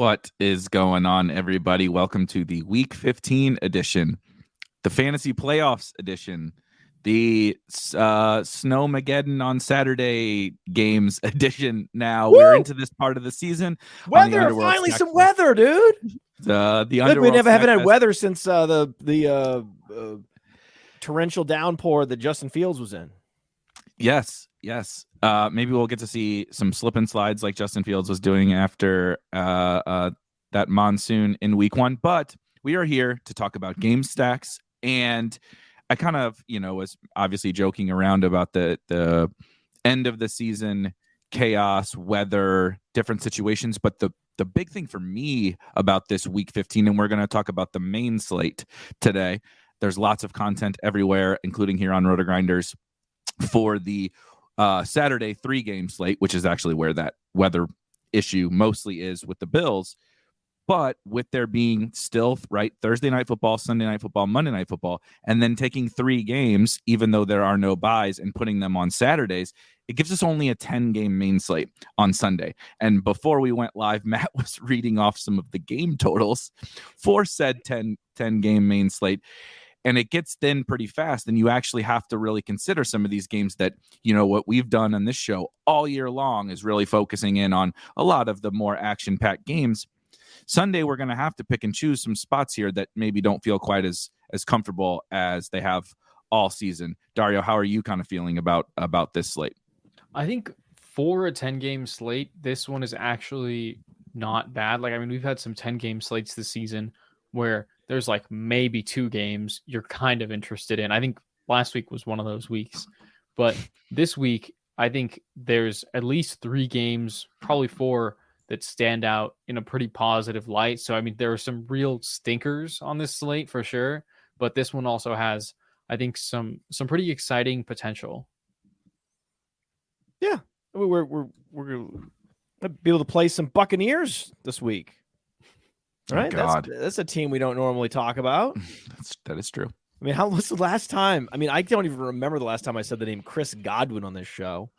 What is going on, everybody? Welcome to the Week 15 edition, the Fantasy Playoffs edition, the Snowmageddon on Saturday games edition. Now we're into this part of the season. Weather, finally some weather, dude. The Good, Underworld. we haven't had weather since the torrential downpour that Justin Fields was in. Yes. Maybe we'll get to see some slip and slides like Justin Fields was doing after that monsoon in week 1. But we are here to talk about game stacks. And I kind of, was obviously joking around about the end of the season chaos, weather, different situations. But the big thing for me about this week 15, and we're going to talk about the main slate today. There's lots of content everywhere, including here on RotoGrinders, for the Saturday 3-game slate, which is actually where that weather issue mostly is with the Bills. But with there being still, Thursday night football, Sunday night football, Monday night football, and then taking 3 games, even though there are no buys, and putting them on Saturdays, it gives us only a 10-game main slate on Sunday. And before we went live, Matt was reading off some of the game totals for said 10-game main slate. And it gets thin pretty fast, and you actually have to really consider some of these games that, what we've done on this show all year long is really focusing in on a lot of the more action-packed games. Sunday, we're going to have to pick and choose some spots here that maybe don't feel quite as comfortable as they have all season. Dario, how are you kind of feeling about this slate? I think for a 10-game slate, this one is actually not bad. We've had some 10-game slates this season where there's maybe 2 games you're kind of interested in. I think last week was one of those weeks. But this week, I think there's at least 3 games, probably 4, that stand out in a pretty positive light. So, there are some real stinkers on this slate for sure. But this one also has, I think, some pretty exciting potential. Yeah. We're going to be able to play some Buccaneers this week. Right, that's a team we don't normally talk about. That is true. What's the last time? I don't even remember the last time I said the name Chris Godwin on this show.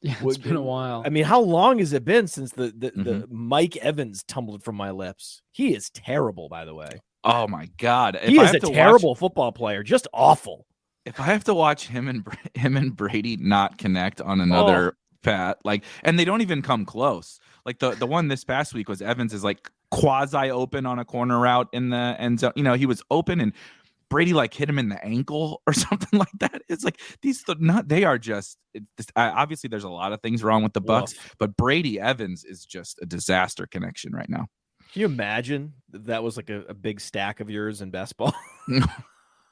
Yeah, it's been a while. How long has it been since the Mike Evans tumbled from my lips? He is terrible, by the way. Oh my God, he is a terrible football player, just awful. If I have to watch him and Brady not connect on another pat, and they don't even come close. The one this past week was Evans is quasi open on a corner route in the end zone. He was open and Brady hit him in the ankle or something like that. It's they are just obviously there's a lot of things wrong with the Bucs, but Brady Evans is just a disaster connection right now. Can you imagine that was a big stack of yours in best ball?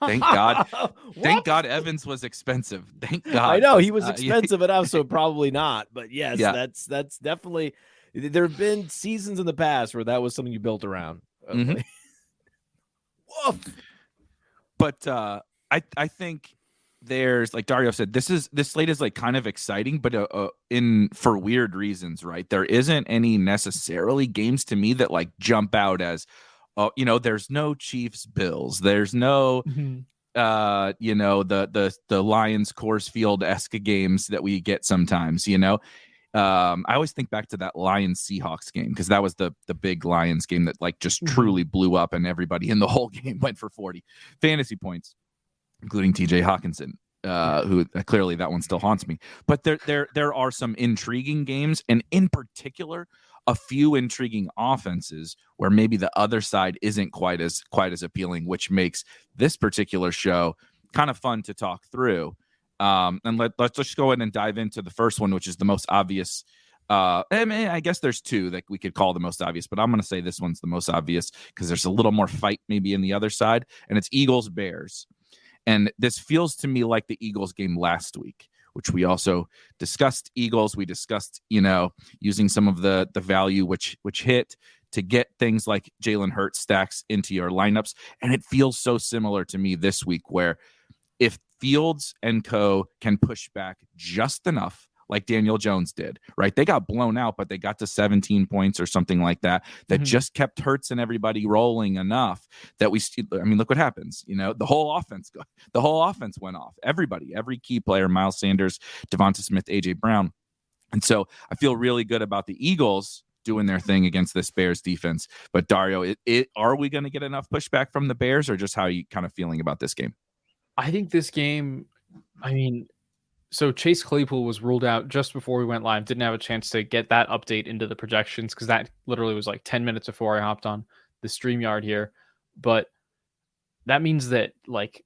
Thank God. Thank God Evans was expensive. Thank God. I know he was expensive enough, so probably not. But yes, that's definitely. There have been seasons in the past where that was something you built around. Mm-hmm. Woof. But I think there's, like Dario said, this slate is kind of exciting, but for weird reasons, right? There isn't any necessarily games to me that jump out as, there's no Chiefs Bills, there's no the Lions Coors Field-esque games that we get sometimes, I always think back to that Lions Seahawks game because that was the big Lions game that just truly blew up and everybody in the whole game went for 40 fantasy points, including TJ Hawkinson, who clearly that one still haunts me. But there are some intriguing games, and in particular, a few intriguing offenses where maybe the other side isn't quite as appealing, which makes this particular show kind of fun to talk through. And let's just go ahead and dive into the first one, which is the most obvious. I guess there's 2 that we could call the most obvious, but I'm going to say this one's the most obvious because there's a little more fight maybe in the other side, and it's Eagles-Bears. And this feels to me like the Eagles game last week, which we also discussed Eagles. We discussed, using some of the value which hit to get things like Jalen Hurts stacks into your lineups. And it feels so similar to me this week where if Fields and co can push back just enough, like Daniel Jones did, right? They got blown out, but they got to 17 points or something like that, just kept Hurts and everybody rolling enough that look what happens. The whole offense went off. Everybody, every key player, Miles Sanders, Devonta Smith, AJ Brown. And so I feel really good about the Eagles doing their thing against this Bears defense. But Dario, are we going to get enough pushback from the Bears, or just how are you kind of feeling about this game? I think this game, so Chase Claypool was ruled out just before we went live. Didn't have a chance to get that update into the projections because that literally was like 10 minutes before I hopped on the StreamYard here. But that means that like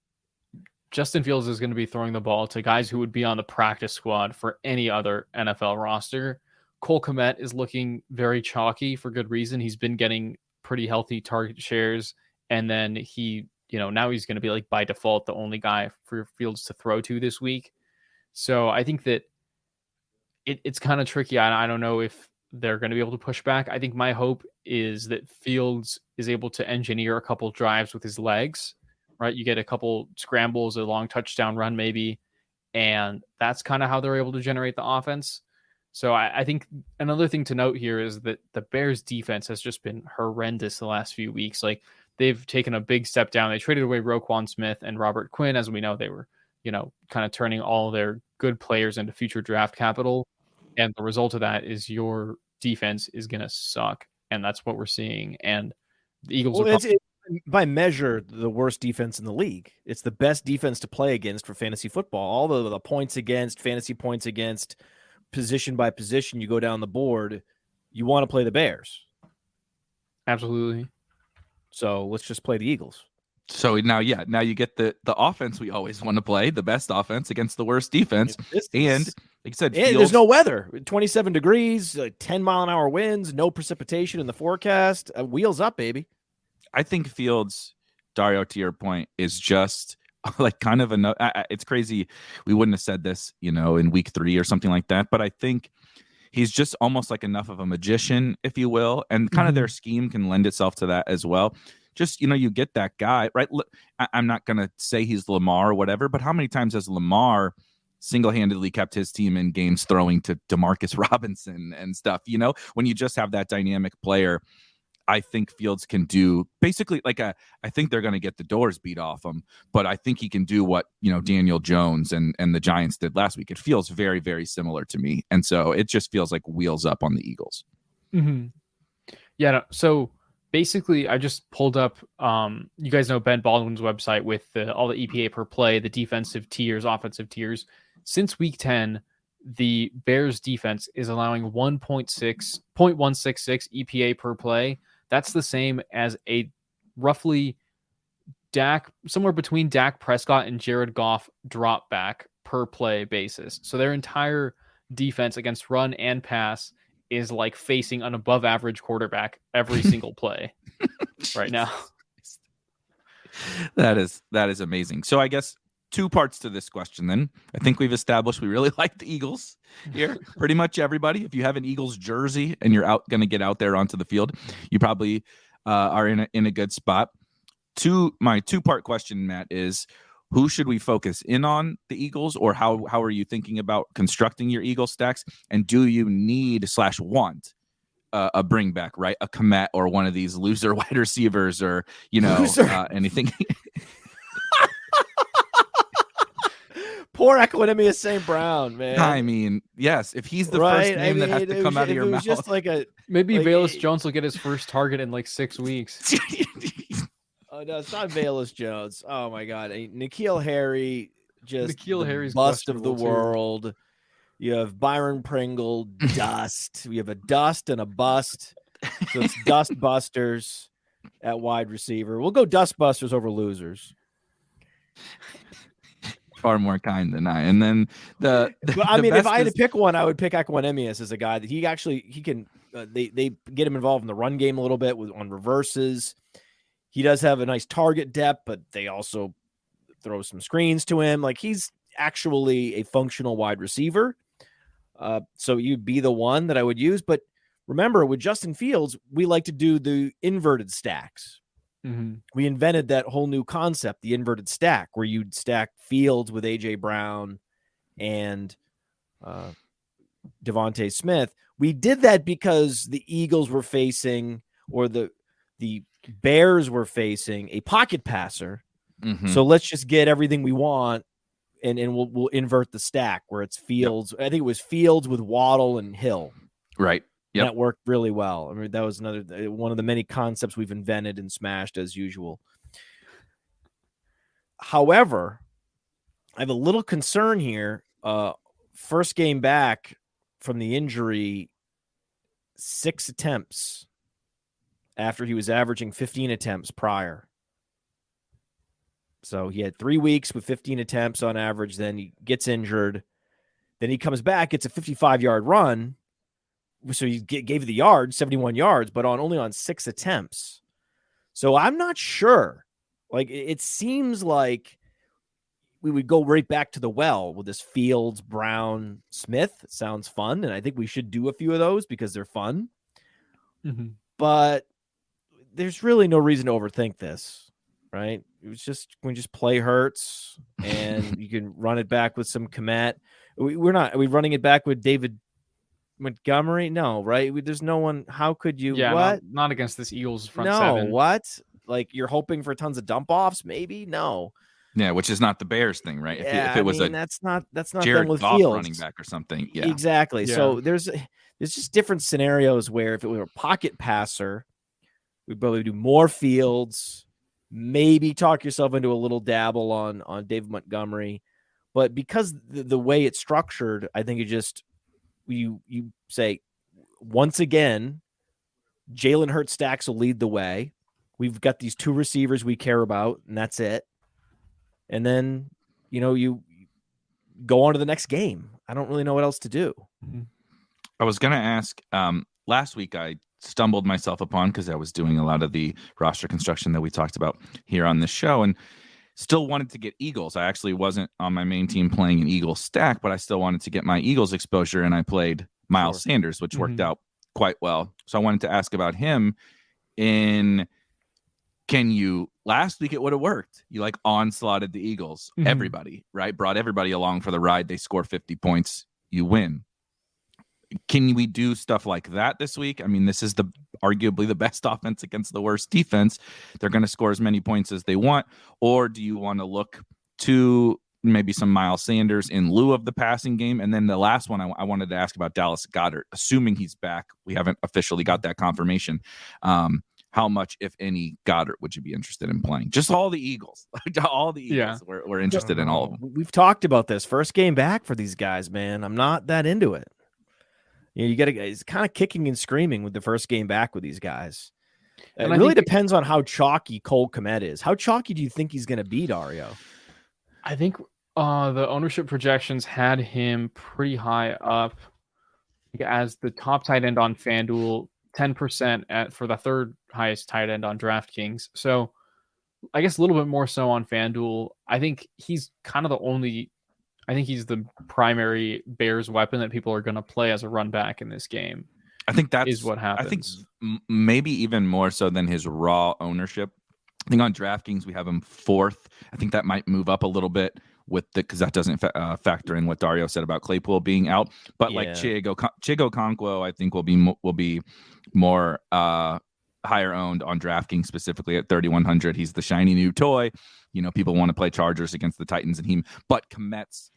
Justin Fields is going to be throwing the ball to guys who would be on the practice squad for any other NFL roster. Cole Kmet is looking very chalky for good reason. He's been getting pretty healthy target shares. And then now he's going to be like by default the only guy for Fields to throw to this week. So I think that it's kind of tricky. I don't know if they're going to be able to push back. I think my hope is that Fields is able to engineer a couple drives with his legs, right? You get a couple scrambles, a long touchdown run maybe, and that's kind of how they're able to generate the offense. So I think another thing to note here is that the Bears defense has just been horrendous the last few weeks. Like they've taken a big step down. They traded away Roquan Smith and Robert Quinn. As we know, they were, kind of turning all their good players into future draft capital. And the result of that is your defense is going to suck. And that's what we're seeing. And the Eagles it's by measure, the worst defense in the league. It's the best defense to play against for fantasy football. All the points against, fantasy points against, position by position, you go down the board, you want to play the Bears. Absolutely. So let's just play the Eagles. So now you get the offense we always want to play, the best offense against the worst defense. And like I said, there's no weather, 27 degrees, 10-mile-an-hour winds, no precipitation in the forecast. Wheels up, baby. I think Fields, Dario, to your point, is just like kind of enough. It's crazy. We wouldn't have said this, in week 3 or something like that. But I think he's just almost like enough of a magician, if you will. And kind of their scheme can lend itself to that as well. Just, you get that guy, right? I'm not going to say he's Lamar or whatever, but how many times has Lamar single-handedly kept his team in games throwing to Demarcus Robinson and stuff? When you just have that dynamic player, I think Fields can do basically I think they're going to get the doors beat off him, but I think he can do what, Daniel Jones and the Giants did last week. It feels very, very similar to me. And so it just feels like wheels up on the Eagles. Mm-hmm. Yeah. No, so basically I just pulled up, you guys know Ben Baldwin's website with all the EPA per play, the defensive tiers, offensive tiers. Since week 10, the Bears defense is allowing 1.66 EPA per play. That's the same as a roughly somewhere between Dak Prescott and Jared Goff drop back per play basis. So their entire defense against run and pass is like facing an above average quarterback every single play right now. That is amazing. So I guess 2 parts to this question then. I think we've established we really like the Eagles here. Pretty much everybody. If you have an Eagles jersey and you're going to get out there onto the field, you probably are in a good spot. My 2-part question, Matt, is who should we focus in on, the Eagles, or how are you thinking about constructing your Eagle stacks? And do you need / want a bring back, right? A Kmet or one of these loser wide receivers or, anything? Poor Equanimous St. Brown, man. I mean, yes, if he's the first name that has to come out of your mouth. Just maybe Velus Jones will get his first target in like 6 weeks. Oh, no, it's not Velus Jones. Oh, my God. N'Keal Harry, just N'Keal Harry's bust of the too. world. You have Byron Pringle, dust. We have a dust and a bust. So it's dust busters at wide receiver. We'll go dust busters over losers. Far more kind than I. And then if I had to pick one, I would pick Equanimous as a guy that he can. They get him involved in the run game a little bit on reverses. He does have a nice target depth, but they also throw some screens to him. Like he's actually a functional wide receiver. So you'd be the one that I would use. But remember, with Justin Fields, we like to do the inverted stacks. Mm-hmm. We invented that whole new concept, the inverted stack, where you'd stack Fields with A.J. Brown and Devontae Smith. We did that because the Eagles were facing, or the Bears were facing, a pocket passer. Mm-hmm. So let's just get everything we want, and we'll invert the stack where it's Fields. Yep. I think it was Fields with Waddle and Hill. Right. Yep. That worked really well. I mean, that was another one of the many concepts we've invented and smashed as usual. However, I have a little concern here. First game back from the injury, 6 attempts after he was averaging 15 attempts prior. So he had 3 weeks with 15 attempts on average. Then he gets injured. Then he comes back, gets a 55-yard run. So he gave the yard, 71 yards, but only on 6 attempts. So I'm not sure. Like, it seems like we would go right back to the well with this Fields, Brown, Smith. It sounds fun, and I think we should do a few of those because they're fun. Mm-hmm. But there's really no reason to overthink this, right? It was just we just play Hurts, and you can run it back with some Komet. Are we running it back with David Montgomery? No, right? There's no one. How could you? Yeah, what? Not against this Eagles front No, seven. what? Like, you're hoping for tons of dump offs? Maybe no. Yeah, which is not the Bears thing, right? Yeah, if it was that's not Jared them with Goff Fields running back or something, yeah, exactly. Yeah. So there's just different scenarios where if it were a pocket passer, we'd probably do more Fields, maybe talk yourself into a little dabble on David Montgomery, but because the way it's structured, I think you say once again, Jalen Hurts stacks will lead the way. We've got these 2 receivers we care about, and that's it. And then, you go on to the next game. I don't really know what else to do. I was going to ask, last week I stumbled myself upon because I was doing a lot of the roster construction that we talked about here on this show and still wanted to get Eagles. I actually wasn't on my main team playing an Eagles stack, but I still wanted to get my Eagles exposure, and I played Miles Sanders, which worked out quite well. So I wanted to ask about him last week it would have worked. You onslaughted the Eagles, everybody, right? Brought everybody along for the ride. They score 50 points, you win. Can we do stuff like that this week? I mean, this is arguably the best offense against the worst defense. They're going to score as many points as they want. Or do you want to look to maybe some Miles Sanders in lieu of the passing game? And then the last one I wanted to ask about Dallas Goedert, assuming he's back. We haven't officially got that confirmation. How much, if any, Goddard would you be interested in playing? Just all the Eagles. All the Eagles. Yeah. We're interested in all of them. We've talked about this. First game back for these guys, man. I'm not that into it. You got to. It's kind of kicking and screaming with the first game back with these guys. It really depends on how chalky Cole Kmet is. How chalky do you think he's going to be, Dario? I think the ownership projections had him pretty high up as the top tight end on FanDuel, 10% for the third highest tight end on DraftKings. So I guess a little bit more so on FanDuel. I think he's kind of he's the primary Bears weapon that people are going to play as a run back in this game. I think that is what happens. I think maybe even more so than his raw ownership. I think on DraftKings we have him 4th. I think that might move up a little bit because that doesn't factor in what Dario said about Claypool being out. But like Chigo Okonkwo, I think will be more higher owned on DraftKings, specifically at 3,100. He's the shiny new toy. People want to play Chargers against the Titans and him. But Kmet's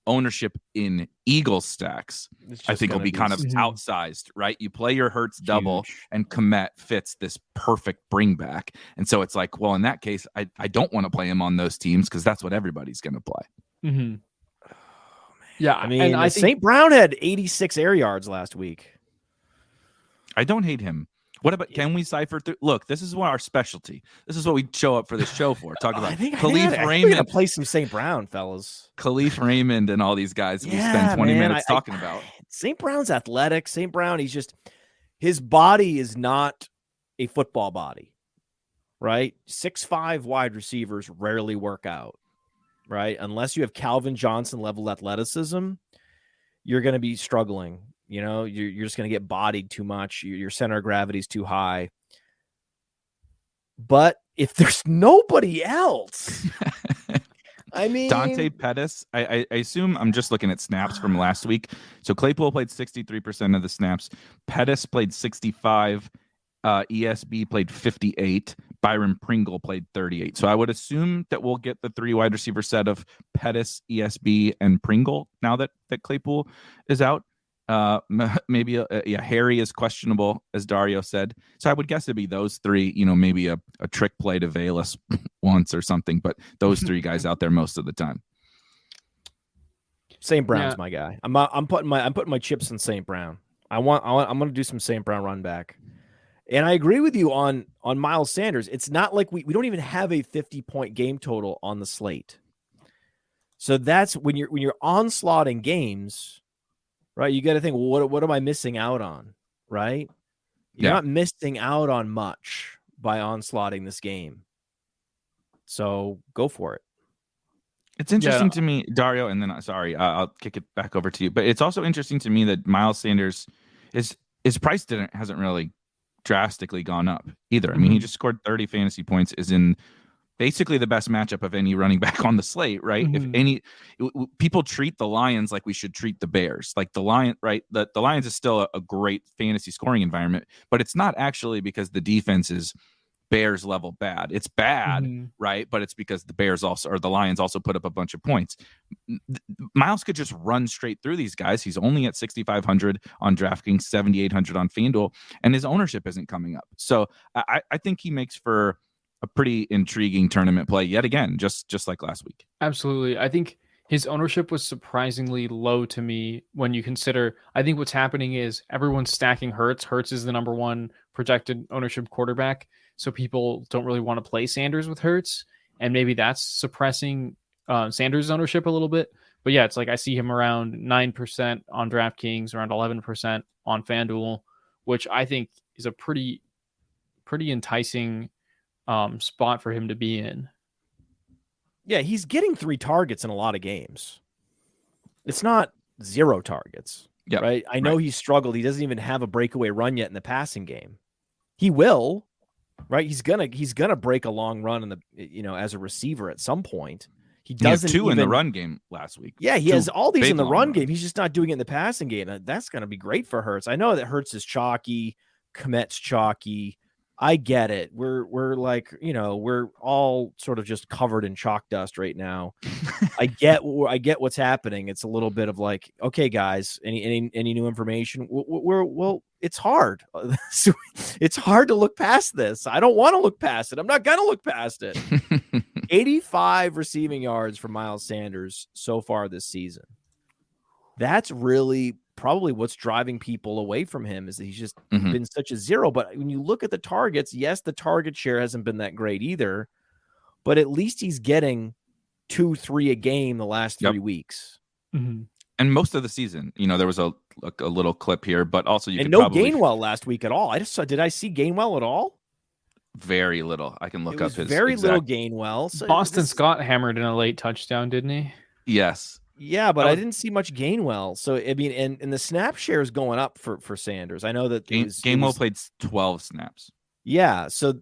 ownership in Eagles stacks, I think will be kind of outsized, right? You play your Hurts double, and Kmet fits this perfect bring back. And so it's like, well, in that case, I don't want to play him on those teams because that's what everybody's going to play. Mm-hmm. Yeah, I mean, I think St. Brown had 86 air yards last week. I don't hate him. What about, can we cipher through? Look, this is what our specialty. This is what we show up for this show for. Talk about Khalif Raymond. To play some St. Brown, fellas. Khalif Raymond and all these guys we spend 20 minutes talking about. St. Brown's athletic. St. Brown, his body is not a football body, right? 6'5" wide receivers rarely work out, right? Unless you have Calvin Johnson level athleticism, you're going to be struggling. You're just going to get bodied too much. Your center of gravity is too high. But if there's nobody else, I mean, Dante Pettis, I assume I'm just looking at snaps from last week. So Claypool played 63% of the snaps. Pettis played 65. ESB played 58. Byron Pringle played 38. So I would assume that we'll get the 3 wide receiver set of Pettis, ESB, and Pringle now that Claypool is out. Maybe Harry is questionable, as Dario said. So I would guess it'd be those three. You know, maybe a trick play to Velas once or something. But those three guys out there most of the time. St. Brown's my guy. I'm putting my chips in St. Brown. I'm going to do some St. Brown run back. And I agree with you on Miles Sanders. It's not like we don't even have a 50-point game total on the slate. So that's when you're onslaughting games, right? You got to think, well, what am I missing out on, right? You're not missing out on much by onslaughting this game. So go for it. It's interesting to me, Dario, and then I'll kick it back over to you. But it's also interesting to me that Miles Sanders his price hasn't really drastically gone up either. I mean, he just scored 30 fantasy points, is in basically the best matchup of any running back on the slate, right? If people treat the Lions like we should treat the Bears, like the Lions is still a great fantasy scoring environment, but it's not actually because the defense is Bears level bad. It's bad, right? But it's because the Lions also put up a bunch of points. Miles could just run straight through these guys. He's only at 6,500 on DraftKings, 7,800 on FanDuel, and his ownership isn't coming up. So I think he makes for a pretty intriguing tournament play yet again, just like last week. Absolutely. I think his ownership was surprisingly low to me when you consider, I think what's happening is everyone's stacking Hurts. Hurts is the number one projected ownership quarterback. So people don't really want to play Sanders with Hurts. And maybe that's suppressing Sanders' ownership a little bit. But yeah, it's like I see him around 9% on DraftKings, around 11% on FanDuel, which I think is a pretty enticing spot for him to be in. Yeah, he's getting 3 targets in a lot of games. It's not 0 targets, right? I know he struggled. He doesn't even have a breakaway run yet in the passing game. He will, right? He's gonna break a long run in the as a receiver at some point. He doesn't he has 2 in the run game last week. Yeah, he has all these in the run game. He's just not doing it in the passing game. That's gonna be great for Hurts. I know that Hurts is chalky, Kmet's chalky. I get it. We're like, we're all sort of just covered in chalk dust right now. I get what's happening. It's a little bit of like, okay, guys, any new information? It's hard. It's hard to look past this. I don't want to look past it. I'm not going to look past it. 85 receiving yards for Miles Sanders so far this season. That's really probably what's driving people away from him, is that he's just been such a zero. But when you look at the targets, yes, the target share hasn't been that great either, but at least he's getting 2-3 a game the last 3 weeks. And most of the season, there was a little clip here, but also Gainwell last week at all. Did I see Gainwell at all? Very little. I can look up his little Gainwell. So Boston Scott hammered in a late touchdown, didn't he? Yes. Yeah, but I didn't see much Gainwell. So I mean, and the snap share is going up for Sanders. I know that Gainwell played 12 snaps. Yeah, so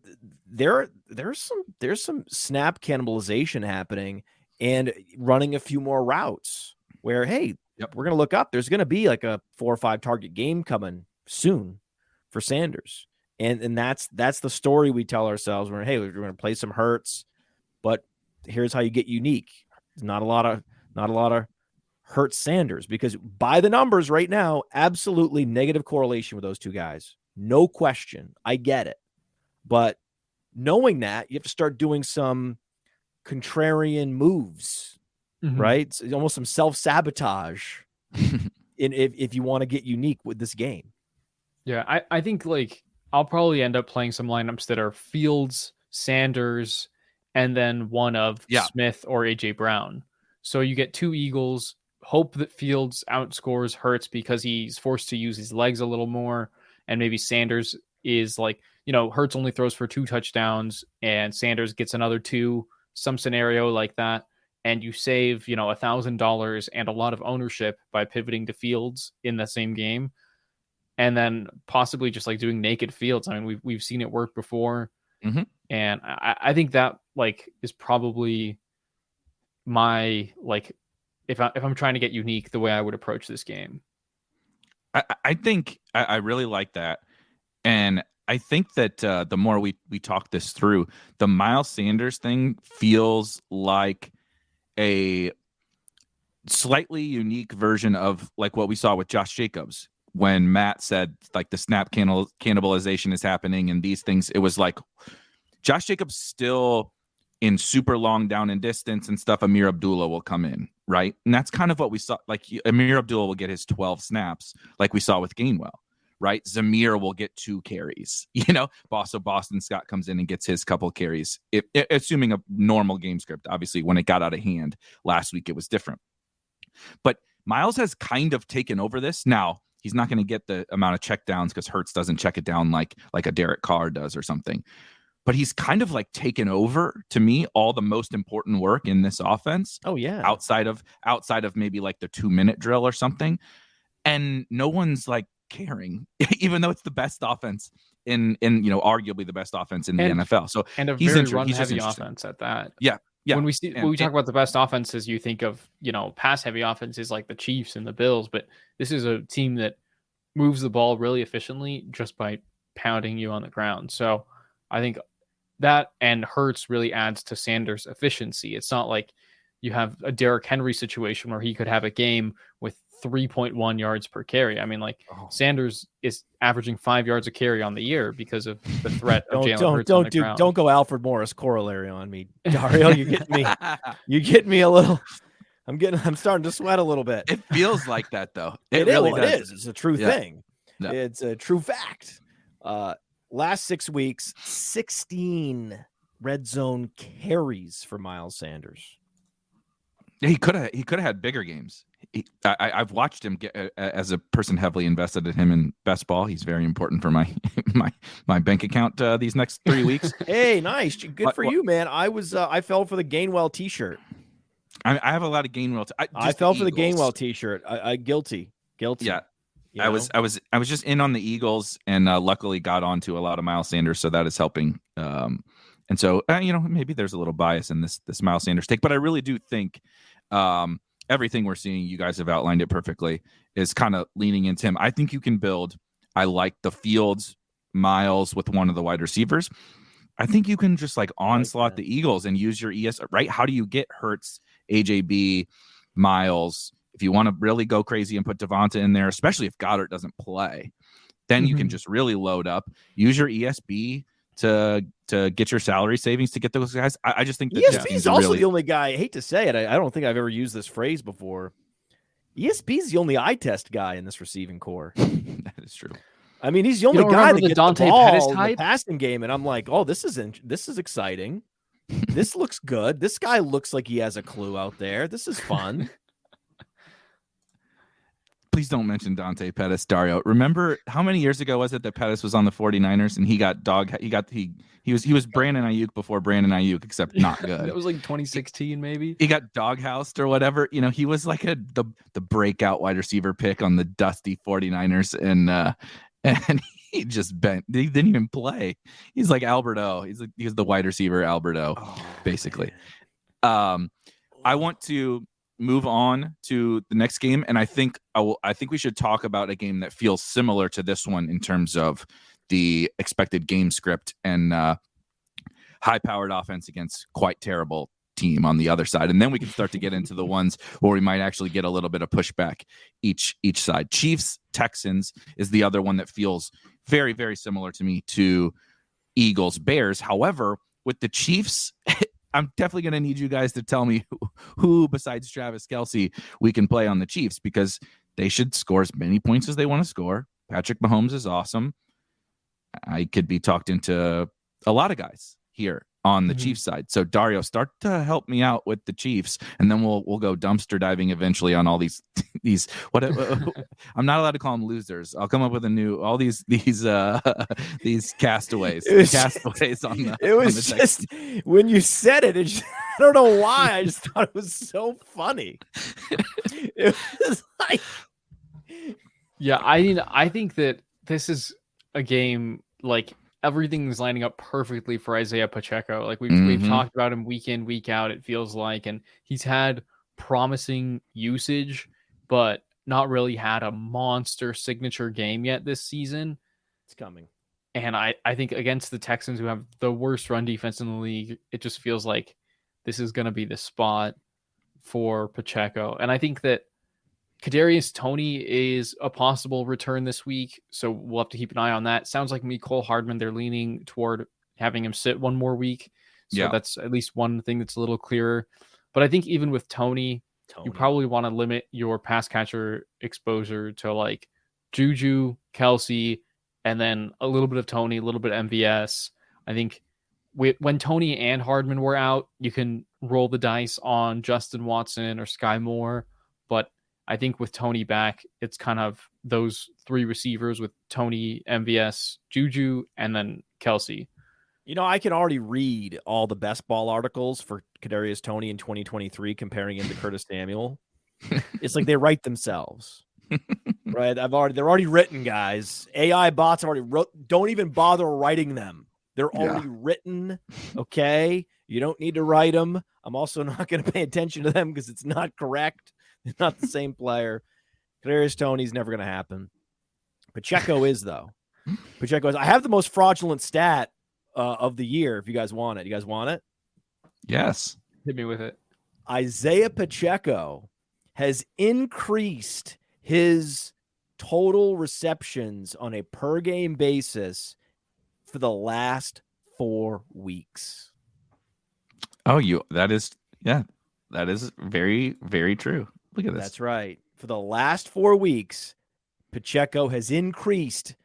there's some snap cannibalization happening, and running a few more routes where, hey, we're gonna look up. There's gonna be like a 4 or 5 target game coming soon for Sanders, and that's the story we tell ourselves. We're gonna play some Hurts, but here's how you get unique. There's not a lot of Hurts Sanders, because by the numbers right now, absolutely negative correlation with those two guys. No question. I get it. But knowing that, you have to start doing some contrarian moves, right? It's almost some self-sabotage if you want to get unique with this game. Yeah, I think like I'll probably end up playing some lineups that are Fields, Sanders, and then one of Smith or AJ Brown. So you get 2 Eagles, hope that Fields outscores Hurts because he's forced to use his legs a little more. And maybe Sanders is like, Hurts only throws for 2 touchdowns and Sanders gets another 2, some scenario like that. And you save, $1,000 and a lot of ownership by pivoting to Fields in the same game. And then possibly just like doing naked Fields. I mean, we've seen it work before. And I think that like is probably my, like, if I'm trying to get unique, the way I would approach this game. I think I really like that. And I think that the more we talk this through, the Miles Sanders thing feels like a slightly unique version of like what we saw with Josh Jacobs when Matt said like the snap cannibalization is happening and these things. It was like Josh Jacobs still in super long down and distance and stuff. Amir Abdullah will come in, right? And that's kind of what we saw. Like Amir Abdullah will get his 12 snaps like we saw with Gainwell, right? Zamir will get 2 carries, Boston Scott comes in and gets his couple carries, assuming a normal game script. Obviously, when it got out of hand last week, it was different. But Miles has kind of taken over this. Now, he's not going to get the amount of checkdowns because Hurts doesn't check it down like a Derek Carr does or something. But he's kind of like taken over, to me, all the most important work in this offense. Oh, yeah. Outside of maybe like the 2-minute drill or something. And no one's like caring, even though it's the best offense in arguably the best offense in the NFL. So and a very run-heavy offense at that. Yeah. When we talk about the best offenses, you think of, pass-heavy offenses like the Chiefs and the Bills, but this is a team that moves the ball really efficiently just by pounding you on the ground. So I think that and Hurts really adds to Sanders' efficiency. It's not like you have a Derrick Henry situation where he could have a game with 3.1 yards per carry. I mean, Sanders is averaging 5 yards a carry on the year because of the threat of Jalen Hurts on the ground. Don't go Alfred Morris corollary on me, Dario. You get me a little. I'm starting to sweat a little bit. It feels like that though. It really is. It's a true thing. No. It's a true fact. Last 6 weeks, 16 red zone carries for Miles Sanders. He could have had bigger games. I've watched him get, as a person heavily invested in him in best ball. He's very important for my bank account these next 3 weeks. Hey, nice, good for you, man. I fell for the Gainwell T-shirt. I have a lot of Gainwell. I fell for the Gainwell T-shirt. I guilty. Yeah. I was just in on the Eagles and luckily got onto a lot of Miles Sanders, so that is helping. And so maybe there's a little bias in this Miles Sanders take, but I really do think everything we're seeing, you guys have outlined it perfectly, is kind of leaning into him. I think you can build. I like the Fields, Miles with one of the wide receivers. I think you can just like onslaught the Eagles and use your ES, right? How do you get Hurts, AJB, Miles? If you want to really go crazy and put Devonta in there, especially if Goddard doesn't play, then you can just really load up, use your ESB to get your salary savings to get those guys. I just think that ESB is also the only guy. I hate to say it. I don't think I've ever used this phrase before. ESB is the only eye test guy in this receiving core. That is true. I mean, he's the only guy that gets Dante the ball Pettis in the passing game, and I'm like, oh, this is exciting. This looks good. This guy looks like he has a clue out there. This is fun. Please don't mention Dante Pettis, Dario. Remember how many years ago was it that Pettis was on the 49ers and he was Brandon Ayuk before Brandon Ayuk, except not good. That was like 2016, maybe. He got doghoused or whatever. He was like the breakout wide receiver pick on the dusty 49ers, and he just bent. He didn't even play. He's like Alberto. He's the wide receiver Alberto, basically. I want to move on to the next game, and I think we should talk about a game that feels similar to this one in terms of the expected game script and high-powered offense against quite terrible team on the other side, and then we can start to get into the ones where we might actually get a little bit of pushback each side. Chiefs Texans is the other one that feels very, very similar to me to Eagles Bears. However, with the Chiefs, I'm definitely going to need you guys to tell me who besides Travis Kelce we can play on the Chiefs, because they should score as many points as they want to score. Patrick Mahomes is awesome. I could be talked into a lot of guys here on the Chiefs side. So Dario, start to help me out with the Chiefs, and then we'll go dumpster diving eventually on all these what I'm not allowed to call them losers. I'll come up with these castaways. Castaways on the. It was just when you said it. I don't know why. I just thought it was so funny. It was like, yeah, I think that this is a game like. Everything's lining up perfectly for Isaiah Pacheco. Like we've talked about him week in, week out, it feels like, and he's had promising usage, but not really had a monster signature game yet this season. It's coming. And I think against the Texans, who have the worst run defense in the league, it just feels like this is going to be the spot for Pacheco. And I think that Kadarius Toney is a possible return this week, so we'll have to keep an eye on that. Sounds like Mecole Hardman, they're leaning toward having him sit one more week. So that's at least one thing that's a little clearer. But I think even with Toney, you probably want to limit your pass catcher exposure to like Juju, Kelsey, and then a little bit of Toney, a little bit of MVS. I think when Toney and Hardman were out, you can roll the dice on Justin Watson or Sky Moore. But I think with Toney back, it's kind of those three receivers with Toney, MVS, Juju, and then Kelsey. You know, I can already read all the best ball articles for Kadarius Toney in 2023 comparing him to Curtis Samuel. It's like they write themselves. Right? They're already written, guys. AI bots already wrote. Don't even bother writing them. They're already written. Okay. You don't need to write them. I'm also not going to pay attention to them because it's not correct. It's not the same player. Kadarius Toney's never going to happen. Pacheco is, though. Pacheco is. I have the most fraudulent stat of the year. If you guys want it. You guys want it? Yes. Hit me with it. Isaiah Pacheco has increased his total receptions on a per game basis for the last 4 weeks. Oh, that is very, very true. Look at this. That's right. For the last 4 weeks, Pacheco has increased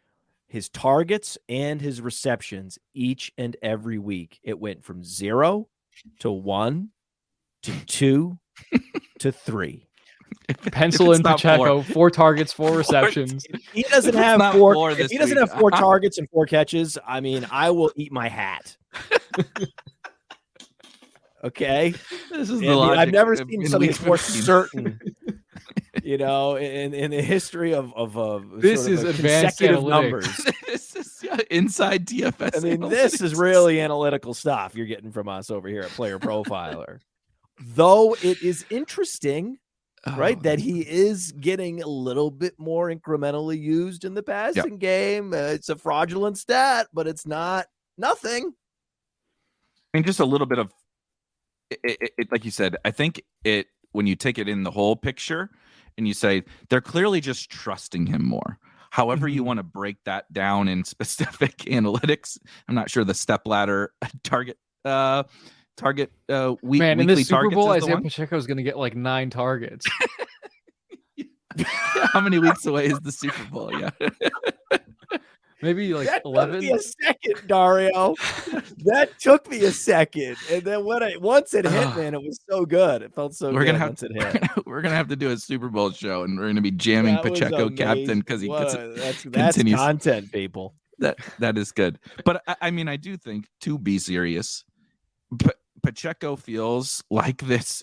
his targets and his receptions each and every week. It went from 0 to 1 to 2 to 3. Pencil in Pacheco, 4 targets, 4 receptions. If he doesn't have 4. If he doesn't have 4 targets and 4 catches, I mean, I will eat my hat. Okay, this is the logic. I've never seen something more certain. You know, in the history of this sort of is advanced consecutive analytics. numbers. This is inside DFS. I mean, analytics. This is really analytical stuff you're getting from us over here at Player Profiler. Though it is interesting, right, that he is getting a little bit more incrementally used in the passing game. It's a fraudulent stat, but it's not nothing. I mean, just a little bit of it, like you said. I think when you take it in the whole picture and you say they're clearly just trusting him more. However, you want to break that down in specific analytics. I'm not sure the step ladder target weekly Man, in the Super Bowl, Isaiah one. Pacheco is going to get like 9 targets. How many weeks away is the Super Bowl? Yeah. Maybe like that 11. Took me a second, Dario. That took me a second, and then once it hit, man, it was so good. It felt so good once it hit. We're gonna have to do a Super Bowl show, and we're gonna be jamming Pacheco captain because he that's content, people. That is good. But I mean, I do think, to be serious, Pacheco feels like this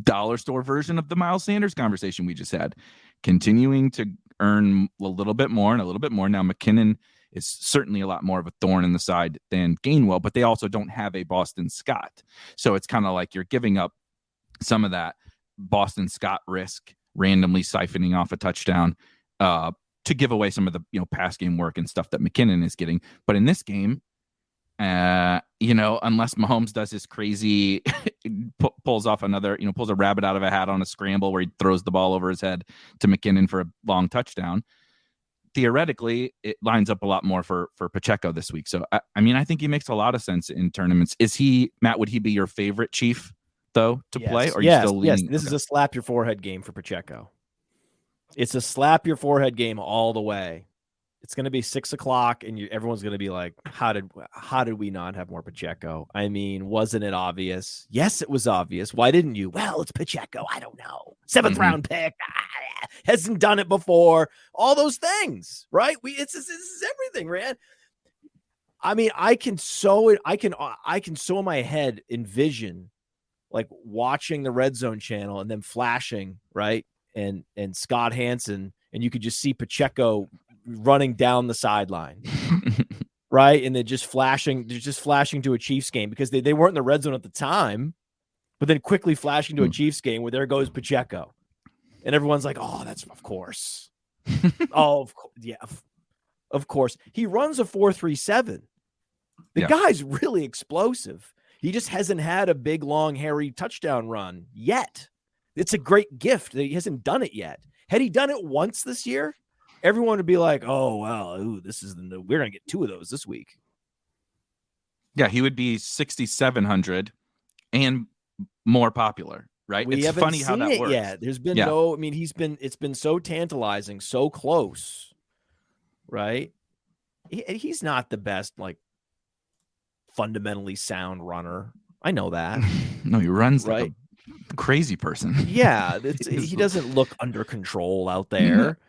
dollar store version of the Miles Sanders conversation we just had, continuing to earn a little bit more and a little bit more. Now, McKinnon is certainly a lot more of a thorn in the side than Gainwell, but they also don't have a Boston Scott. So it's kind of like you're giving up some of that Boston Scott risk, randomly siphoning off a touchdown to give away some of the pass game work and stuff that McKinnon is getting. But in this game, unless Mahomes does his crazy pulls off another, pulls a rabbit out of a hat on a scramble where he throws the ball over his head to McKinnon for a long touchdown, theoretically it lines up a lot more for Pacheco this week. So I mean, I think he makes a lot of sense in tournaments. Is he, Matt, would he be your favorite Chief though to play? Or yes, you still leaning? This is a slap your forehead game for Pacheco. It's a slap your forehead game all the way. It's going to be 6:00, and everyone's going to be like, "How did we not have more Pacheco?" I mean, wasn't it obvious? Yes, it was obvious. Why didn't you? Well, it's Pacheco. I don't know. 7th round pick. Hasn't done it before. All those things, right? This is everything, man. I mean, I can so in my head envision like watching the Red Zone channel and then flashing, right? And Scott Hansen, and you could just see Pacheco running down the sideline, right? And they're just flashing to a Chiefs game because they weren't in the red zone at the time, but then quickly flashing to a Chiefs game where there goes Pacheco. And everyone's like, oh, that's of course. Oh, yeah, of course. He runs a 4.37. The guy's really explosive. He just hasn't had a big, long, hairy touchdown run yet. It's a great gift that he hasn't done it yet. Had he done it once this year, everyone would be like, "Oh, well, we're going to get 2 of those this week." Yeah, he would be 6,700 and more popular, right? We it's haven't funny seen how that it works. yet. There's been it's been so tantalizing, so close, right? He's not the best, like, fundamentally sound runner. I know that. No, he runs right. like a crazy person. Yeah, he doesn't look under control out there.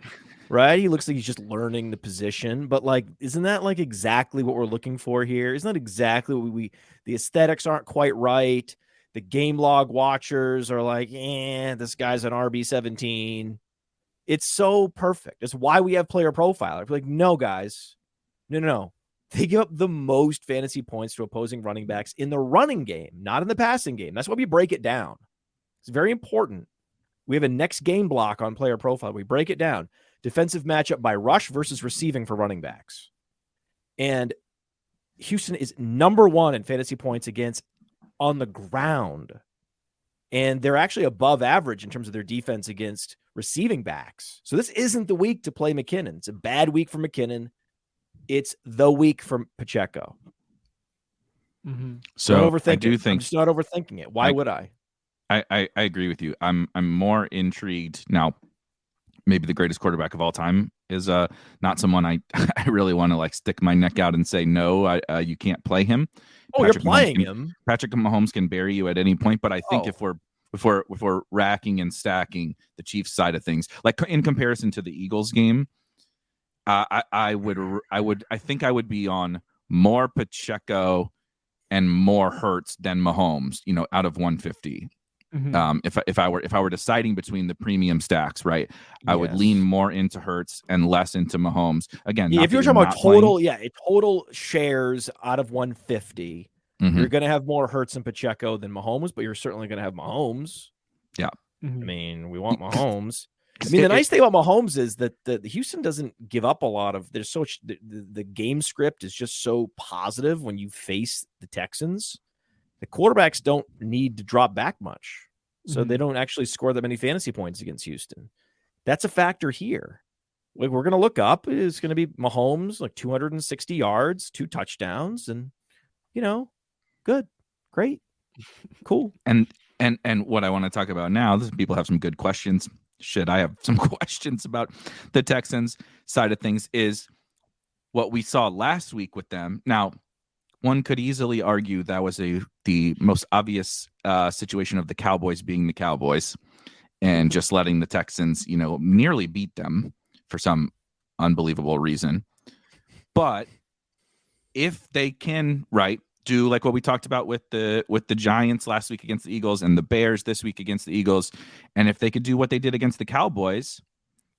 Right? He looks like he's just learning the position, but like, isn't that like exactly what we're looking for here? Isn't that exactly what the aesthetics aren't quite right. The game log watchers are like, this guy's an RB17. It's so perfect. It's why we have player profiler. Like, no, guys, no. They give up the most fantasy points to opposing running backs in the running game, not in the passing game. That's why we break it down. It's very important. We have a next game block on player profile. We break it down. Defensive matchup by rush versus receiving for running backs. And Houston is number 1 in fantasy points against on the ground. And they're actually above average in terms of their defense against receiving backs. So this isn't the week to play McKinnon. It's a bad week for McKinnon. It's the week for Pacheco. Mm-hmm. So I'm just not overthinking it. Why would I? I agree with you. I'm more intrigued now. Maybe the greatest quarterback of all time is not someone I really want to like stick my neck out and say no. You can't play him. Oh, you're playing him. Patrick Mahomes can bury you at any point, but I think if we're racking and stacking the Chiefs side of things, like in comparison to the Eagles game, I think I would be on more Pacheco and more Hurts than Mahomes. Out of 150. Mm-hmm. If I were deciding between the premium stacks, right, I would lean more into Hurts and less into Mahomes. Again, if you're talking about total shares out of 150, you're going to have more Hurts and Pacheco than Mahomes, but you're certainly going to have Mahomes. Yeah, I mean, we want Mahomes. I mean, the nice thing about Mahomes is that the Houston doesn't give up a lot of. There's so the game script is just so positive when you face the Texans. The quarterbacks don't need to drop back much, so they don't actually score that many fantasy points against Houston. That's a factor here. We're going to look up. It's going to be Mahomes, like 260 yards, 2 touchdowns, and good, great, cool. And what I want to talk about now, people have some good questions. I have some questions about the Texans side of things. Is what we saw last week with them. Now, one could easily argue that was the most obvious situation of the Cowboys being the Cowboys and just letting the Texans, nearly beat them for some unbelievable reason. But if they can, do like what we talked about with the Giants last week against the Eagles and the Bears this week against the Eagles, and if they could do what they did against the Cowboys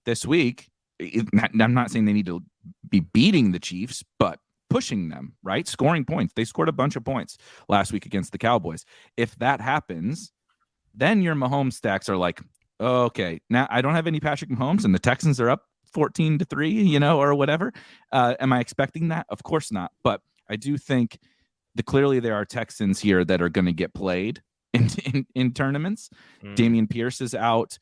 this week, I'm not saying they need to be beating the Chiefs, but pushing them, right? Scoring points. They scored a bunch of points last week against the Cowboys. If that happens, then your Mahomes stacks are like, oh, okay, now I don't have any Patrick Mahomes and the Texans are up 14-3, or whatever. Am I expecting that? Of course not. But I do think clearly there are Texans here that are going to get played in tournaments. Dameon Pierce is out.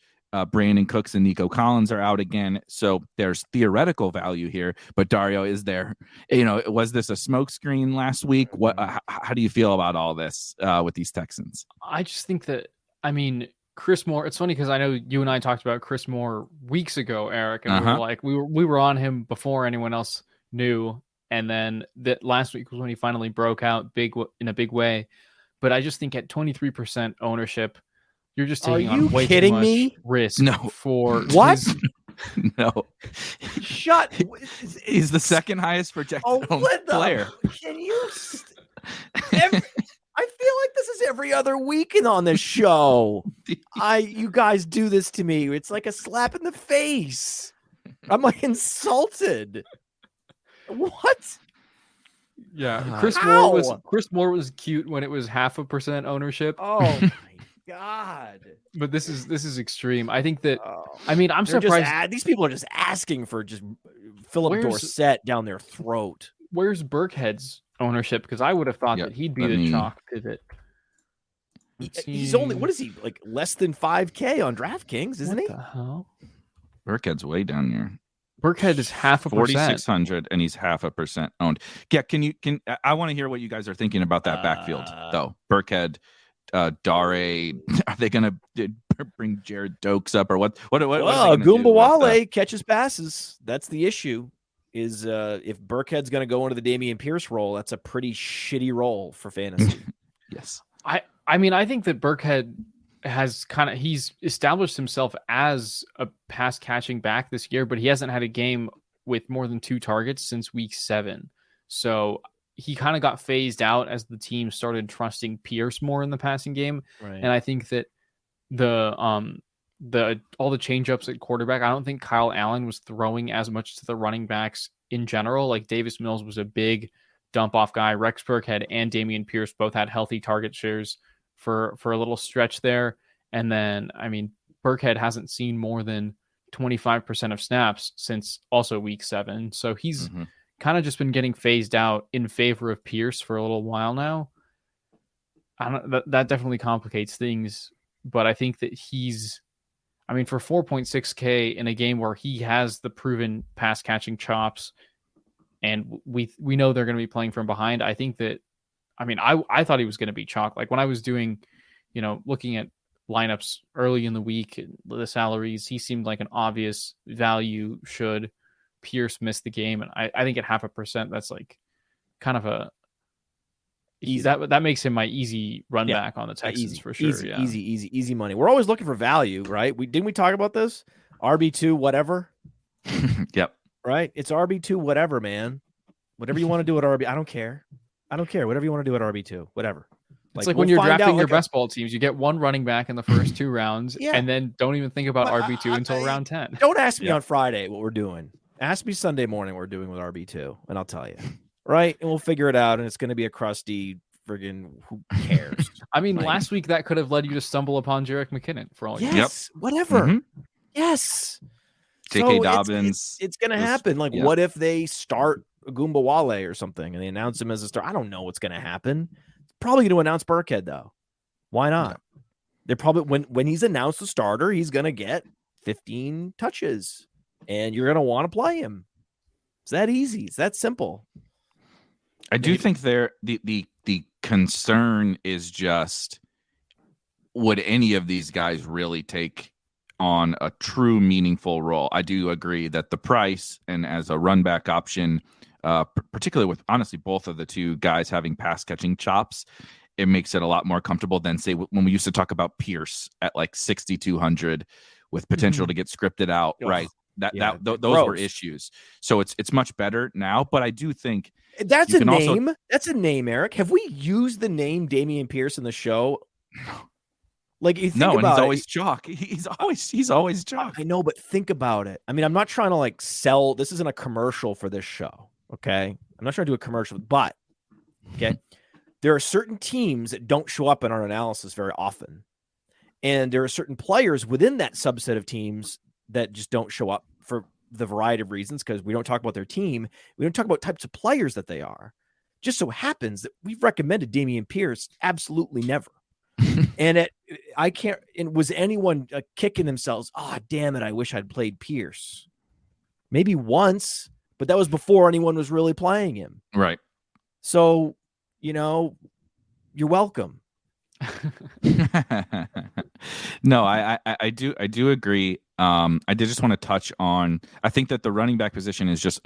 Brandon Cooks and Nico Collins are out again. So there's theoretical value here. But Dario, is there, was this a smokescreen last week? How do you feel about all this with these Texans? I just think that, Chris Moore, it's funny because I know you and I talked about Chris Moore weeks ago, Eric, and we were on him before anyone else knew. And then that last week was when he finally broke out in a big way. But I just think at 23% ownership, you're just taking on way too much risk. No. For what? No. Shut. He's the second highest projected player. Can you? I feel like this is every other weekend on this show. You guys do this to me. It's like a slap in the face. I'm like insulted. What? Yeah, Chris Moore was cute when it was 0.5% ownership. Oh my God! But this is extreme. I think that I'm surprised these people are just asking for just Philip Dorsett down their throat. Where's Burkhead's ownership because I would have thought that he'd be the chalk pivot. He's only, what is he, like less than 5K on DraftKings, isn't he? What the hell? Burkhead's way down here. Burkhead is 0.5%. 4,600, and he's 0.5% owned. Yeah, I want to hear what you guys are thinking about that backfield, though. Burkhead, Dare, are they going to bring Jared Dokes up or what? Well, Goombawale catches passes. That's the issue. Is if Burkhead's going to go into the Dameon Pierce role, that's a pretty shitty role for fantasy. Yes. I mean, I think that Burkhead has he's established himself as a pass catching back this year, but he hasn't had a game with more than 2 targets since week 7. So he kind of got phased out as the team started trusting Pierce more in the passing game. Right. And I think that all the change ups at quarterback, I don't think Kyle Allen was throwing as much to the running backs in general. Like Davis Mills was a big dump off guy. Rex Burkhead and Dameon Pierce both had healthy target shares for a little stretch there. And then, I mean, Burkhead hasn't seen more than 25% of snaps since also week 7. So he's kind of just been getting phased out in favor of Pierce for a little while now. That definitely complicates things, but I think that for 4.6K in a game where he has the proven pass catching chops and we know they're going to be playing from behind. I think that, I thought he was going to be chalk. Like when I was doing, looking at lineups early in the week, the salaries, he seemed like an obvious value should Pierce miss the game. And I think at 0.5%, that's like kind of that makes him my easy run back on the Texans for sure. Easy money. We're always looking for value, right? Didn't we talk about this? RB2, whatever. Yep. Right. It's RB2, whatever, man. Whatever you want to do at RB. I don't care. Whatever you want to do at RB2, whatever. It's like when you're drafting your best ball teams, you get one running back in the first 2 rounds and then don't even think about RB2 until round 10. Don't ask me on Friday what we're doing. Ask me Sunday morning what we're doing with RB2 and I'll tell you. Right. And we'll figure it out. And it's going to be a crusty friggin' who cares? Last week that could have led you to stumble upon Jerick McKinnon for all you know. Whatever. Yes. J.K. Dobbins. It's going to happen. Like, what if they start Goombawale or something and they announce him as a star? I don't know what's going to happen. Probably going to announce Burkhead, though. Why not? They're probably, when he's announced the starter, he's going to get 15 touches and you're going to want to play him. It's that easy. It's that simple. I do think the concern is just, would any of these guys really take on a true meaningful role? I do agree that the price and as a run back option, particularly with honestly both of the 2 guys having pass catching chops, it makes it a lot more comfortable than say when we used to talk about Pierce at like 6,200 with potential to get scripted out. Right. Those were issues. So it's much better now, but I do think that's a name. That's a name, Eric. Have we used the name Dameon Pierce in the show? Like you think about and he's always chalk. He's always chalk. I know, but think about it. I'm not trying to like sell. This isn't a commercial for this show. Okay. I'm not trying to do a commercial, but okay. There are certain teams that don't show up in our analysis very often. And there are certain players within that subset of teams that just don't show up for the variety of reasons, because we don't talk about their team. We don't talk about types of players that they are. Just so happens that we've recommended Dameon Pierce absolutely never. And I can't. And was anyone kicking themselves? Oh, damn it! I wish I'd played Pierce. Maybe once, but that was before anyone was really playing him. Right. So, you're welcome. No, I do agree. I did just want to touch on, I think that the running back position is just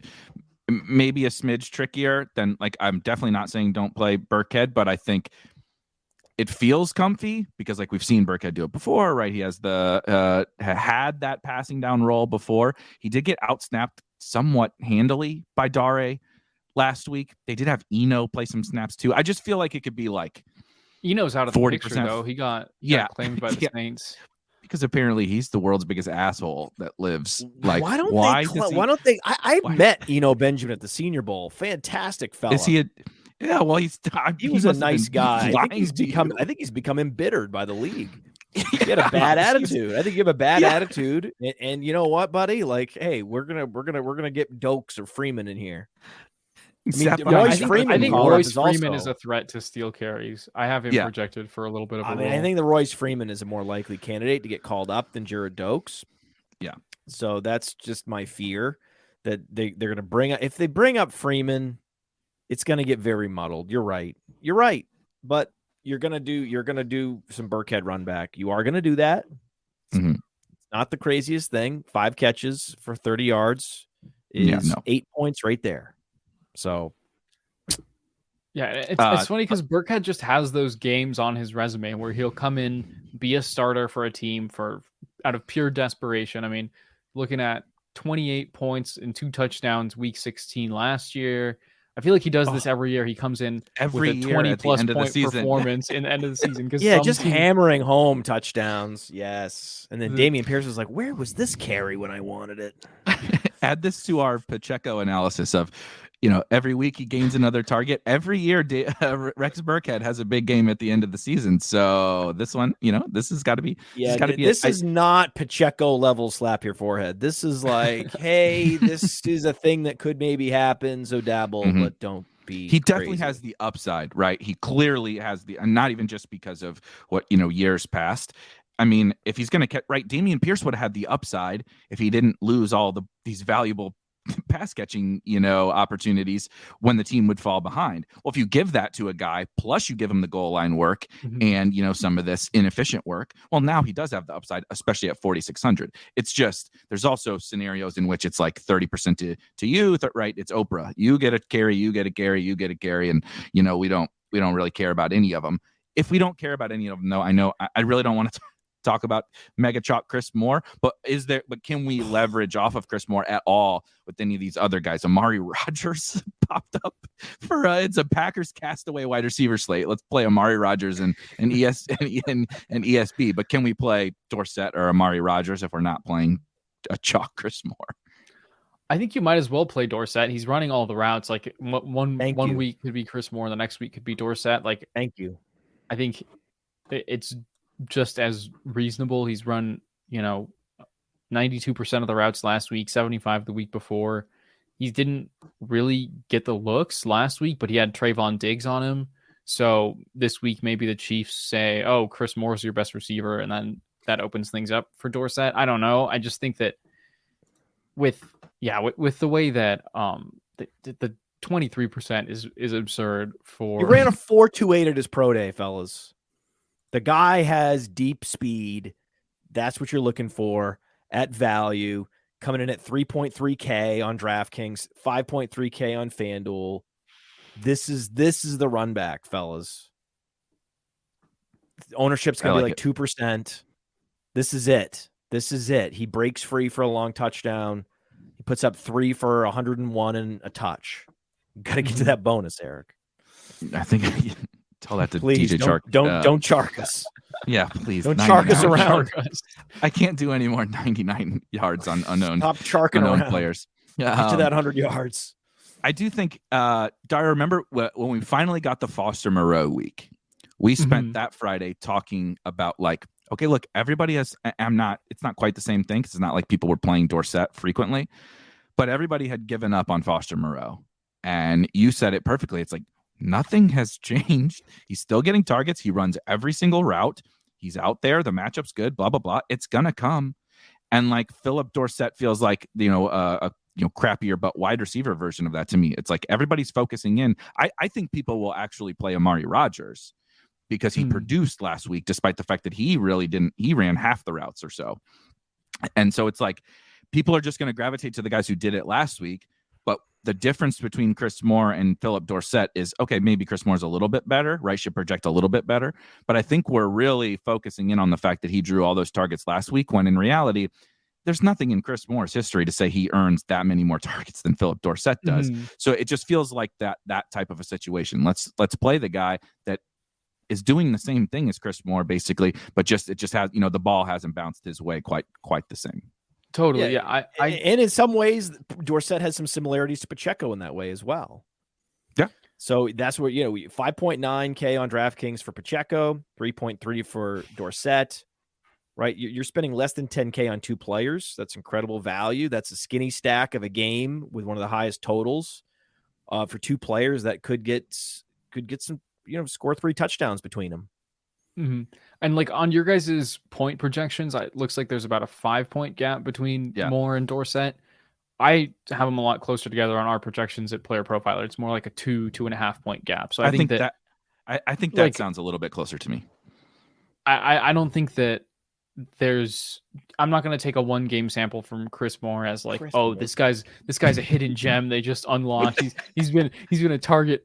maybe a smidge trickier than, like, I'm definitely not saying don't play Burkhead, but I think it feels comfy because, like, we've seen Burkhead do it before, right? He has had that passing down role before. He did get outsnapped somewhat handily by Dare last week. They did have Eno play some snaps too. I just feel like it could be like Eno's out of the 40%. Picture, though. He got claimed by the Saints. Because apparently he's the world's biggest asshole that lives. Like, why don't they? I met Eno Benjamin at the Senior Bowl. Fantastic fella. Is he he was a nice guy. I think he's become embittered by the league. He had a bad attitude. I think you have a bad attitude, and you know what, buddy? Like, hey, we're gonna get Dokes or Freeman in here. Royce Freeman. I think Royce Freeman is a threat to steal carries. I have him projected for a little bit of a role. I think the Royce Freeman is a more likely candidate to get called up than Jared Dokes. Yeah. So that's just my fear that they're going to bring up. If they bring up Freeman, it's going to get very muddled. You're right. But you're going to do some Burkhead run back. You are going to do that. Mm-hmm. It's not the craziest thing. 5 catches for 30 yards is 8 points right there. So it's funny because Burkhead just has those games on his resume where he'll come in, be a starter for a team out of pure desperation. I mean, looking at 28 points and 2 touchdowns week 16 last year. I feel like he does this every year. He comes in every with a 20-plus point performance in the end of the season. Just hammering home touchdowns. Yes. And then Dameon Pierce was like, where was this carry when I wanted it? Add this to our Pacheco analysis of, every week he gains another target. Every year, Rex Burkhead has a big game at the end of the season. So this one, this has got to be. This is not Pacheco level slap your forehead. This is like, hey, this is a thing that could maybe happen. So dabble, but don't be. He definitely has the upside, right? He clearly has and not even just because of what years past. I mean, if he's going to right, Dameon Pierce would have had the upside if he didn't lose all these valuable pass catching, opportunities when the team would fall behind. Well, if you give that to a guy, plus you give him the goal line work and, some of this inefficient work, well, now he does have the upside, especially at 4,600. It's just, there's also scenarios in which it's like 30% to you, right? It's Oprah. You get a carry, you get a carry, you get a carry. And, we don't really care about any of them. If we don't care about any of them, though, I really don't want to talk about Mega Chalk Chris Moore, but can we leverage off of Chris Moore at all with any of these other guys? Amari Rodgers popped up for it's a Packers castaway wide receiver slate. Let's play Amari Rodgers and ESB, but can we play Dorsett or Amari Rodgers if we're not playing a Chalk Chris Moore? I think you might as well play Dorsett. He's running all the routes. Like one week could be Chris Moore, the next week could be Dorsett. Like, thank you. I think it's just as reasonable. He's run, 92% of the routes last week, 75 the week before. He didn't really get the looks last week, but he had Trayvon Diggs on him. So this week, maybe the Chiefs say, oh, Chris Moore's your best receiver. And then that opens things up for Dorsett. I don't know. I just think that with the way that the 23% is absurd for. He ran a 4.28 at his pro day, fellas. The guy has deep speed. That's what you're looking for at value. Coming in at 3.3K on DraftKings, 5.3K on FanDuel. This is the run back, fellas. Ownership's going to be like 2%. This is it. He breaks free for a long touchdown. He puts up 3 for 101 and a touch. Got to get to that bonus, Eric. I think tell that to please, DJ Chark. Don't chark us. Yeah, please. Don't chark us around. I can't do any more 99 yards on unknown players. Get to that 100 yards. I do think, Dario, remember when we finally got the Foster Moreau week, we spent that Friday talking about like, okay, look, everybody has, it's not quite the same thing because it's not like people were playing Dorsett frequently, but everybody had given up on Foster Moreau. And you said it perfectly. It's like, nothing has changed. He's still getting targets. He runs every single route. He's out there. The matchup's good, blah, blah, blah. It's going to come. And like Philip Dorsett feels like, a crappier but wide receiver version of that to me. It's like everybody's focusing in. I think people will actually play Amari Rodgers because he produced last week, despite the fact that he really didn't. He ran half the routes or so. And so it's like people are just going to gravitate to the guys who did it last week. But the difference between Chris Moore and Philip Dorsett is, okay, maybe Chris Moore's a little bit better, right? Should project a little bit better. But I think we're really focusing in on the fact that he drew all those targets last week, when in reality, there's nothing in Chris Moore's history to say he earns that many more targets than Philip Dorsett does. So it just feels like that type of a situation. Let's play the guy that is doing the same thing as Chris Moore, basically, but it just has, the ball hasn't bounced his way quite the same. Totally. Yeah. And in some ways, Dorsett has some similarities to Pacheco in that way as well. Yeah. So that's what, 5.9K on DraftKings for Pacheco, 3.3 for Dorsett, right? You're spending less than 10K on 2 players. That's incredible value. That's a skinny stack of a game with one of the highest totals for two players that could get some, score 3 touchdowns between them. Mm-hmm. And like on your guys' point projections, it looks like there's about a 5-point gap between Moore and Dorsett. I have them a lot closer together on our projections at Player Profiler. It's more like a 2.5 point gap. So I think that I think that sounds a little bit closer to me. I don't think that I'm not going to take a 1-game sample from Chris Moore as like, this guy's a hidden gem they just unlocked. He's been a target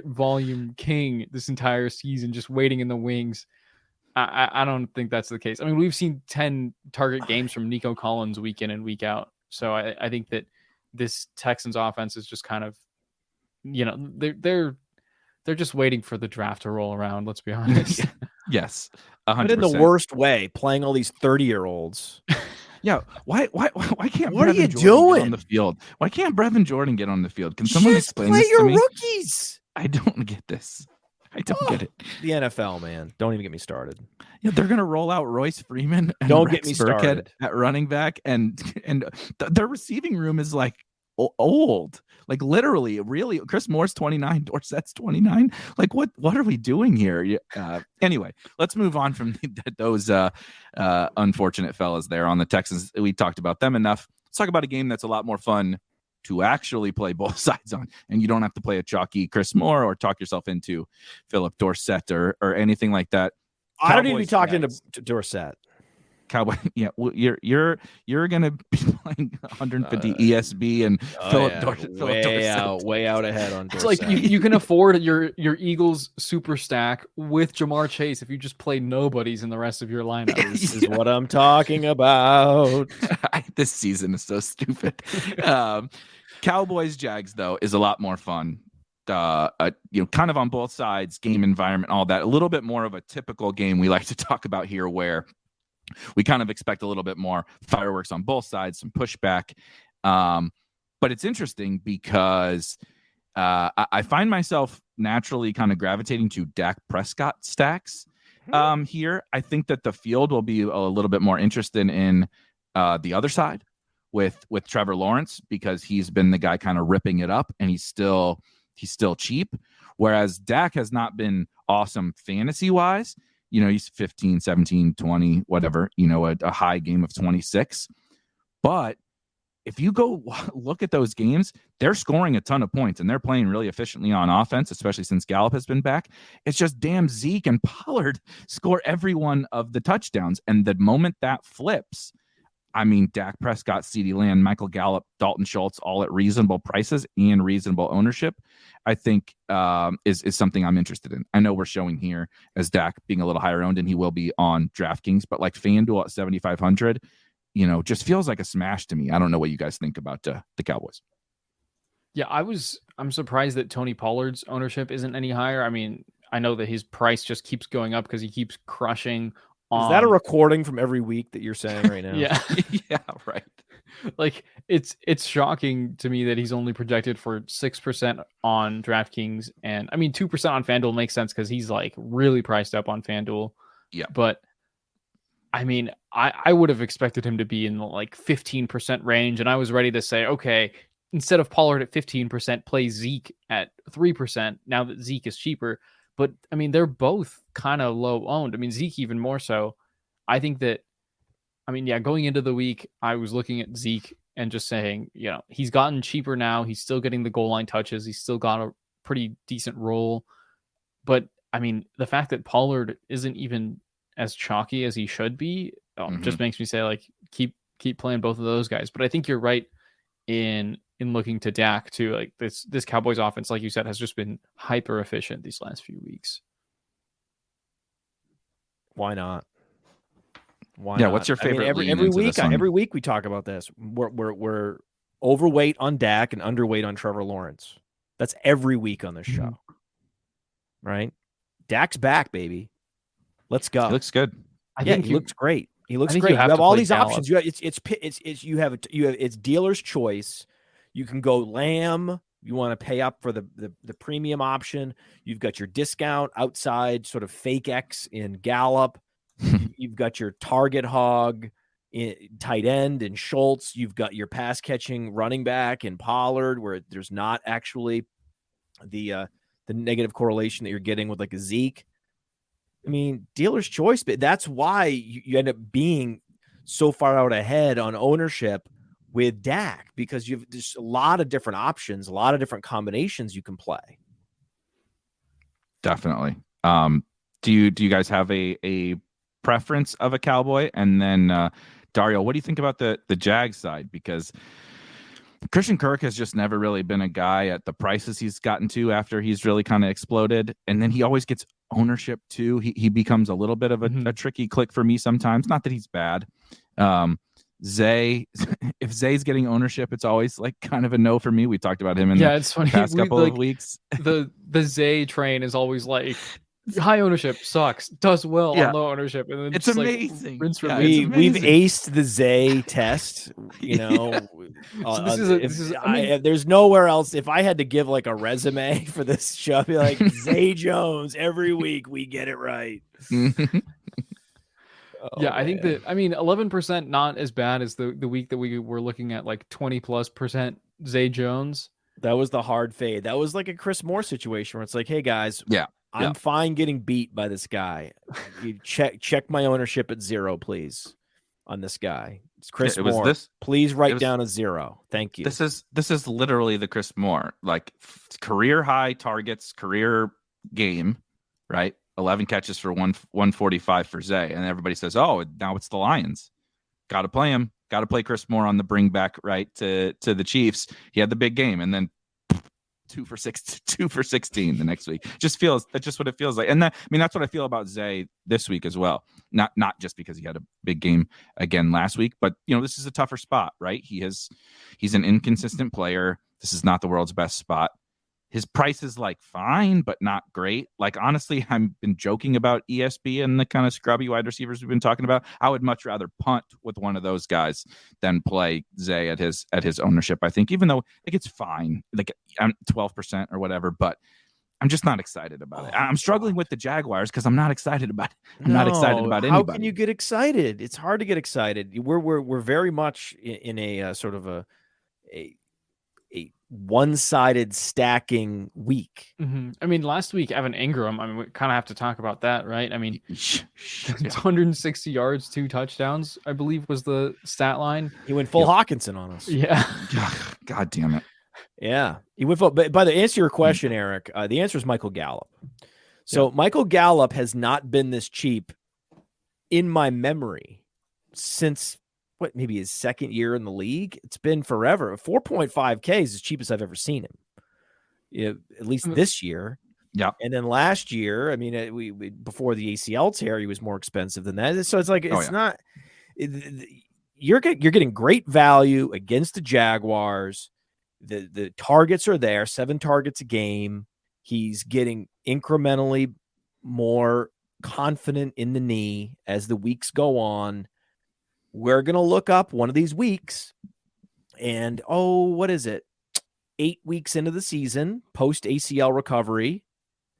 volume king this entire season, just waiting in the wings. I don't think that's the case. I mean, we've seen 10 target games from Nico Collins week in and week out. So I think that this Texans offense is just kind of, they're just waiting for the draft to roll around. Let's be honest. Yes, 100%. But in the worst way, playing all these 30-year-olds. Yeah, why can't what Brevin are you Jordan doing get on the field? Why can't Brevin Jordan get on the field? Can someone just explain play this your to me? rookies? I don't get this. I don't get it. The NFL, man. Don't even get me started. Yeah, they're gonna roll out Royce Freeman and don't Rex get me Burkhead started at running back, and their receiving room is like old, like literally, really. Chris Moore's 29, Dorsett's 29. Like, what are we doing here? Anyway, let's move on from those unfortunate fellas there on the Texans. We talked about them enough. Let's talk about a game that's a lot more fun to actually play both sides on, and you don't have to play a chalky Chris Moore or talk yourself into Philip Dorsett or anything like that. I don't need to be talking to Dorsett. Cowboy, yeah, well, you're gonna be playing 150 ESB and Philip Dorsett. Way out ahead on Dorsett. It's like you can afford your Eagles super stack with Jamar Chase if you just play nobodies in the rest of your lineup. This is what I'm talking about. This season is so stupid. Cowboys Jags though is a lot more fun. Kind of on both sides, game environment, all that. A little bit more of a typical game we like to talk about here, where we kind of expect a little bit more fireworks on both sides, some pushback. But it's interesting because I find myself naturally kind of gravitating to Dak Prescott stacks here. I think that the field will be a little bit more interested in the other side with Trevor Lawrence, because he's been the guy kind of ripping it up, and he's still cheap. Whereas Dak has not been awesome fantasy wise. He's 15, 17, 20, whatever, a high game of 26. But if you go look at those games, they're scoring a ton of points and they're playing really efficiently on offense, especially since Gallup has been back. It's just damn Zeke and Pollard score every one of the touchdowns. And the moment that flips, I mean, Dak Prescott, CeeDee Lamb, Michael Gallup, Dalton Schultz, all at reasonable prices and reasonable ownership, I think is something I'm interested in. I know we're showing here as Dak being a little higher owned, and he will be on DraftKings, but like FanDuel at 7,500, just feels like a smash to me. I don't know what you guys think about the Cowboys. Yeah, I'm surprised that Tony Pollard's ownership isn't any higher. I mean, I know that his price just keeps going up because he keeps crushing. Is that a recording from every week that you're saying right now? Yeah. Yeah, right. Like it's shocking to me that he's only projected for 6% on DraftKings, and I mean 2% on FanDuel makes sense because he's like really priced up on FanDuel. Yeah, but I mean, I would have expected him to be in the like 15% range, and I was ready to say, okay, instead of Pollard at 15%, play Zeke at 3%. Now that Zeke is cheaper. But I mean, they're both kind of low owned. I mean, Zeke even more so. I think that, going into the week, I was looking at Zeke and just saying, he's gotten cheaper now. He's still getting the goal line touches. He's still got a pretty decent role. But I mean, the fact that Pollard isn't even as chalky as he should be just makes me say, like, keep playing both of those guys. But I think you're right in looking to Dak too. Like this Cowboys offense, like you said, has just been hyper efficient these last few weeks. Why not? What's your favorite? Every week we talk about this. We're overweight on Dak and underweight on Trevor Lawrence. That's every week on this show, right? Dak's back, baby. Let's go. He looks good. He looks great. He looks great. You have all these options. You have it's dealer's choice. You can go Lamb. You want to pay up for the premium option. You've got your discount outside sort of fake X in Gallup. You've got your target hog in tight end in Schultz. You've got your pass catching running back in Pollard, where there's not actually the negative correlation that you're getting with like a Zeke. I mean, dealer's choice, but that's why you end up being so far out ahead on ownership with Dak, because you have just a lot of different options, a lot of different combinations you can play. Definitely. Do you guys have a preference of a Cowboy? And then Dario, what do you think about the Jag side? Because Christian Kirk has just never really been a guy at the prices he's gotten to after he's really kind of exploded. And then he always gets ownership too. He becomes a little bit of a tricky click for me sometimes. Not that he's bad. Zay, if Zay's getting ownership, it's always like kind of a no for me. We talked about him in the it's funny. past couple of weeks. The Zay train is always like high ownership sucks, does well on low ownership, and then it's amazing. Like, rinse, we've aced the Zay test, you know. There's nowhere else. If I had to give like a resume for this show, I'd be like Zay Jones. Every week we get it right. I think that 11% not as bad as the week that we were looking at like 20+% Zay Jones. That was the hard fade. That was like a Chris Moore situation where it's like, hey guys, I'm fine getting beat by this guy. You check my ownership at 0, please, on this guy. It's Chris Moore. Please write down a 0. Thank you. This is literally the Chris Moore, like career high targets, career game, right? 11 catches for 145 for Zay, and everybody says, "Oh, now it's the Lions. Got to play him. Got to play Chris Moore on the bring back right to the Chiefs." He had the big game, and then 2 for 16 the next week. That's just what it feels like. And that's what I feel about Zay this week as well. Not just because he had a big game again last week, but this is a tougher spot, right? He's an inconsistent player. This is not the world's best spot. His price is like fine, but not great. Like, honestly, I've been joking about ESB and the kind of scrubby wide receivers we've been talking about. I would much rather punt with one of those guys than play Zay at his ownership. I think, even though like it's fine, like I'm 12% or whatever, but I'm just not excited about it. I'm struggling with the Jaguars because I'm not excited about it. I'm not excited about anybody. How can you get excited? It's hard to get excited. We're very much in a sort of a one-sided stacking week. I mean, last week, Evan Ingram, we kind of have to talk about that, right? I mean, 160 yards, 2 touchdowns, I believe was the stat line. He went full Hawkinson on us. Yeah. God damn it. Yeah. He went full, but by the answer to your question, Eric, the answer is Michael Gallup. So Michael Gallup has not been this cheap in my memory since maybe his second year in the league. It's been forever. 4.5K is as cheap as I've ever seen him. At least this year. Yeah. And then last year, I mean, we before the ACL tear, he was more expensive than that. So it's like, not, you're getting great value against the Jaguars. The targets are there, 7 targets a game. He's getting incrementally more confident in the knee as the weeks go on. We're going to look up one of these weeks and, what is it? 8 weeks into the season, post ACL recovery,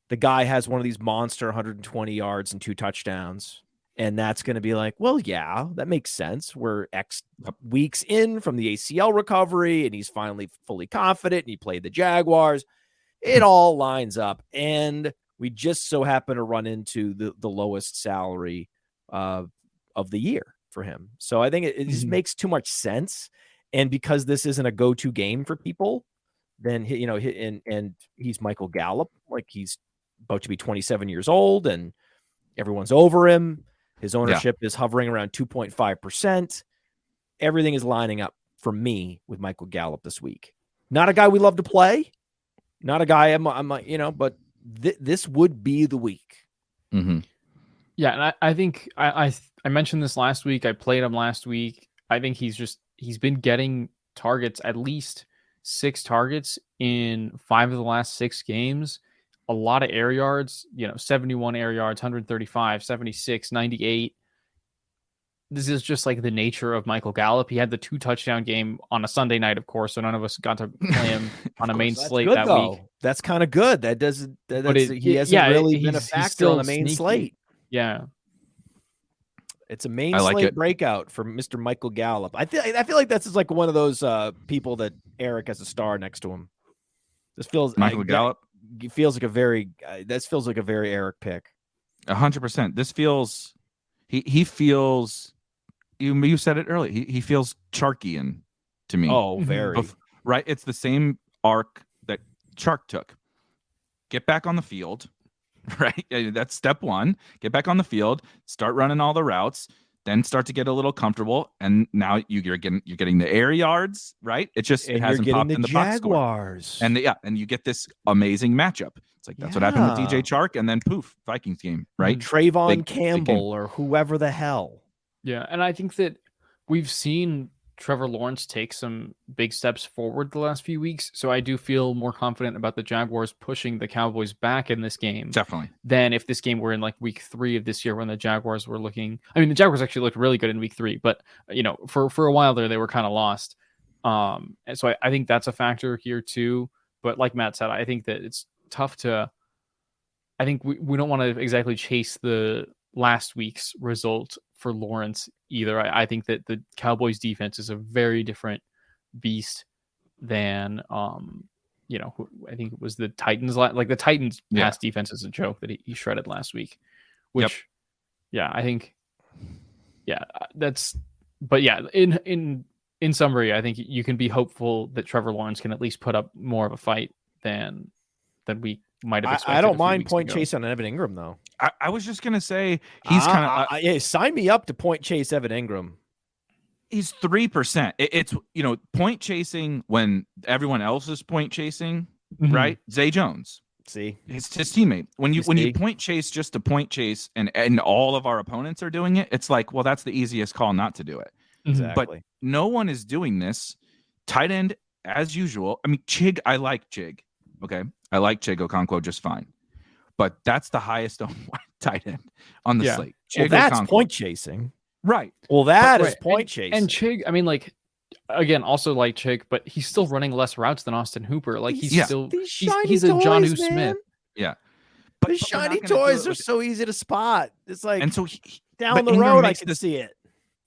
the guy has one of these monster 120 yards and 2 touchdowns. And that's going to be like, well, yeah, that makes sense. We're X weeks in from the ACL recovery and he's finally fully confident and he played the Jaguars. It all lines up. And we just so happen to run into the lowest salary of the year for him. So I think it just makes too much sense. And because this isn't a go-to game for people, then, and he's Michael Gallup, like he's about to be 27 years old and everyone's over him. His ownership is hovering around 2.5%. Everything is lining up for me with Michael Gallup this week. Not a guy we love to play. Not a guy but this would be the week. Mm-hmm. Yeah, and I think I mentioned this last week. I played him last week. I think he's been getting targets, at least 6 targets in 5 of the last 6 games. A lot of air yards, 71 air yards, 135, 76, 98. This is just like the nature of Michael Gallup. He had the 2 touchdown game on a Sunday night, of course, so none of us got to play him on a main slate that week. That's kind of good. He hasn't really been a factor on the main slate. Yeah. It's a main slate breakout for Mr. Michael Gallup. I feel like that's just like one of those people that Eric has a star next to him. This feels Michael Gallup. feels like a very Erik pick. 100%. This feels he feels you said it earlier. He feels Charkian to me. Oh, very. Right. It's the same arc that Chark took. Get back on the field. Right. That's step one. Get back on the field, start running all the routes, then start to get a little comfortable. And now you're getting the air yards, right? It hasn't popped in the box score. And and you get this amazing matchup. It's like that's what happened with DJ Chark, and then poof, Vikings game, right? Trayvon Campbell or whoever the hell. Yeah, and I think that we've seen Trevor Lawrence take some big steps forward the last few weeks, so I do feel more confident about the Jaguars pushing the Cowboys back in this game. Definitely. Than if this game were in like week 3 of this year when the Jaguars were looking. I mean, the Jaguars actually looked really good in week 3, but for a while there they were kind of lost. And so I think that's a factor here too. But like Matt said, I think that it's tough to. I think we don't want to exactly chase the last week's result for Lawrence either. I think that the Cowboys defense is a very different beast than I think it was the Titans. Like the Titans pass defense is a joke that he shredded last week, which I think that's. But yeah, in summary, I think you can be hopeful that Trevor Lawrence can at least put up more of a fight than we might have expected. I don't mind point chase on Evan Ingram though. I was just gonna say he's kind of sign me up to point chase Evan Ingram. He's 3%. It's point chasing when everyone else is point chasing, right? Zay Jones. See, it's his teammate. When you point chase just to point chase, and all of our opponents are doing it, it's like, well, that's the easiest call not to do it. Exactly. But no one is doing this. Tight end as usual. I mean, Chig. I like Chig. Okay, I like Chig Okonkwo just fine. But that's the highest tight end on the slate. Well, that's point chasing. Right. Well, that is point chasing. And Chig, I mean, like, again, also like Chig, but he's still running less routes than Austin Hooper. Like, he's a Jonnu Smith. Yeah. But the shiny toys are so easy to spot. It's like, and so down the road, I can see it.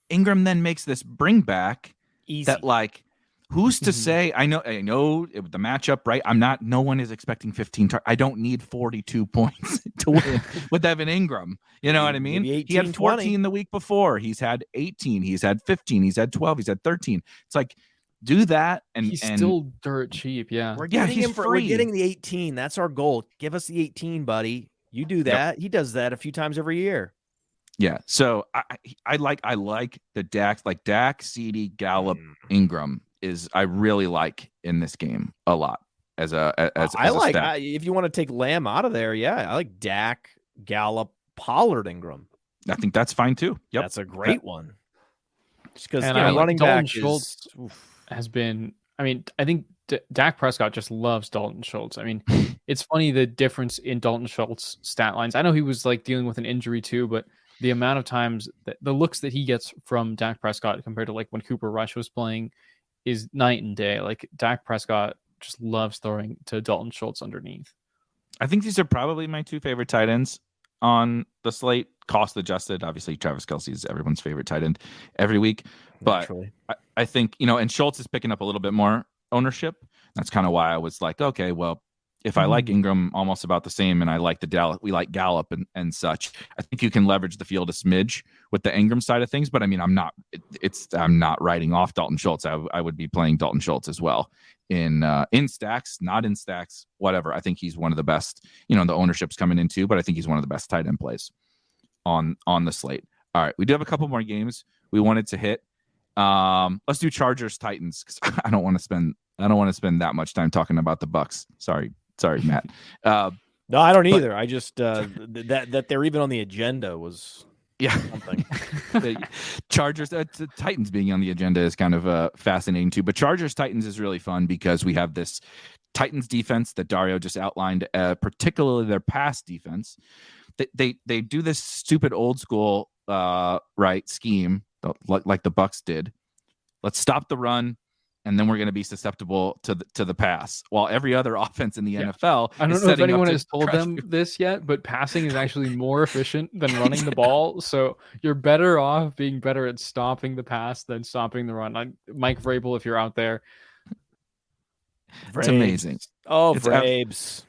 Ingram then makes this bring back easy. That, like, who's to say? I know the matchup, right? No one is expecting 15. I don't need 42 points to win with Evan Ingram. You know what I mean? 18, he had 14 20. The week before. He's had 18. He's had 15. He's had 12. He's had 13. It's like, do that, and he's still dirt cheap. Yeah, we're getting him for. We're getting the 18. That's our goal. Give us the 18, buddy. You do that. Yep. He does that a few times every year. Yeah, so I like the Dak, CD, Gallup, Ingram is I really like in this game a lot as if you want to take Lamb out of there, I like Dak, Gallup, Pollard, Ingram. I think that's fine too. Yep, that's a great one. Just because running back Schultz has been. I mean, I think Dak Prescott just loves Dalton Schultz. I mean, it's funny the difference in Dalton Schultz stat lines. I know he was like dealing with an injury too, but the amount of times the looks that he gets from Dak Prescott compared to like when Cooper Rush was playing is night and day. Like Dak Prescott just loves throwing to Dalton Schultz underneath. I think these are probably my two favorite tight ends on the slate, cost adjusted. Obviously, Travis Kelce is everyone's favorite tight end every week. But I think, and Schultz is picking up a little bit more ownership. That's kind of why I was like, okay, well, if I like Ingram almost about the same, and I like we like Gallup and such, I think you can leverage the field a smidge with the Ingram side of things. But I mean, I'm not writing off Dalton Schultz. I would be playing Dalton Schultz as well in stacks, not in stacks, whatever. I think he's one of the best. The ownership's coming in too, but I think he's one of the best tight end plays on the slate. All right, we do have a couple more games we wanted to hit. Let's do Chargers Titans, because I don't want to spend that much time talking about the Bucks. Sorry, Matt. No, I don't either. I just that they're even on the agenda was something. The Chargers, Titans being on the agenda is kind of fascinating too. But Chargers Titans is really fun because we have this Titans defense that Dario just outlined, particularly their pass defense. They do this stupid old school scheme like the Bucks did. Let's stop the run, and then we're going to be susceptible to the pass. While every other offense in the NFL, I don't know if anyone has told them this yet, but passing is actually more efficient than running the ball. So you're better off being better at stopping the pass than stopping the run. Mike Vrabel, if you're out there, it's amazing. Oh, Vrabes.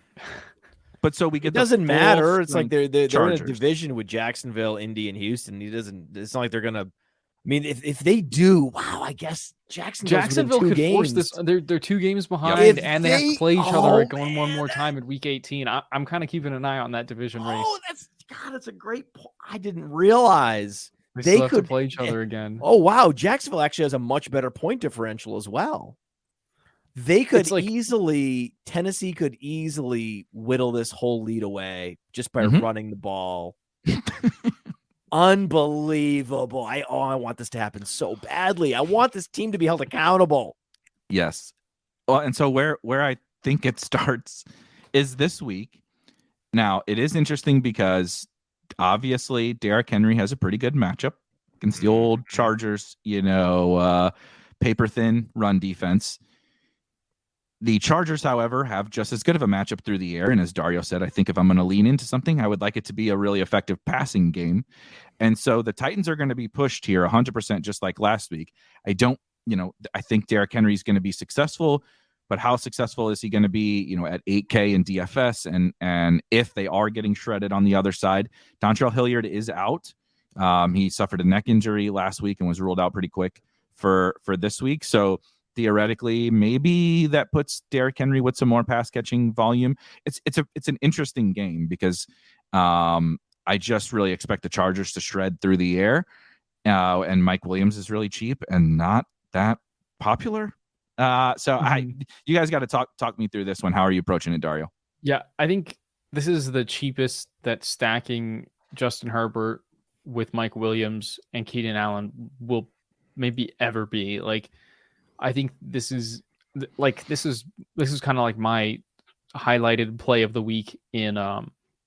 But so we get it doesn't matter. It's like they're in a Chargers. division with Jacksonville, Indy, and Houston. It's not like they're gonna. I mean, if they do, wow, I guess Jacksonville could games. force this. They're 2 games behind, and they have to play each other one more time in Week 18. I'm kind of keeping an eye on that division race. Oh, that's a great point. I didn't realize they could have to play each other again. Oh wow, Jacksonville actually has a much better point differential as well. They could Tennessee could easily whittle this whole lead away just by running the ball. Unbelievable. I want this to happen so badly. I want this team to be held accountable. Yes. Well, and so where I think it starts is this week. Now, it is interesting because obviously Derrick Henry has a pretty good matchup against the old Chargers, paper thin run defense. The Chargers, however, have just as good of a matchup through the air. And as Dario said, I think if I'm going to lean into something, I would like it to be a really effective passing game. And so the Titans are going to be pushed here 100%, just like last week. I think Derrick Henry is going to be successful, but how successful is he going to be, at 8K in DFS? And if they are getting shredded on the other side, Dontrell Hilliard is out. He suffered a neck injury last week and was ruled out pretty quick for this week. So theoretically, maybe that puts Derrick Henry with some more pass catching volume. It's an interesting game because I just really expect the Chargers to shred through the air. And Mike Williams is really cheap and not that popular. You guys got to talk me through this one. How are you approaching it, Dario? Yeah, I think this is the cheapest that stacking Justin Herbert with Mike Williams and Keenan Allen will maybe ever be. Like, I think this is kind of like my highlighted play of the week in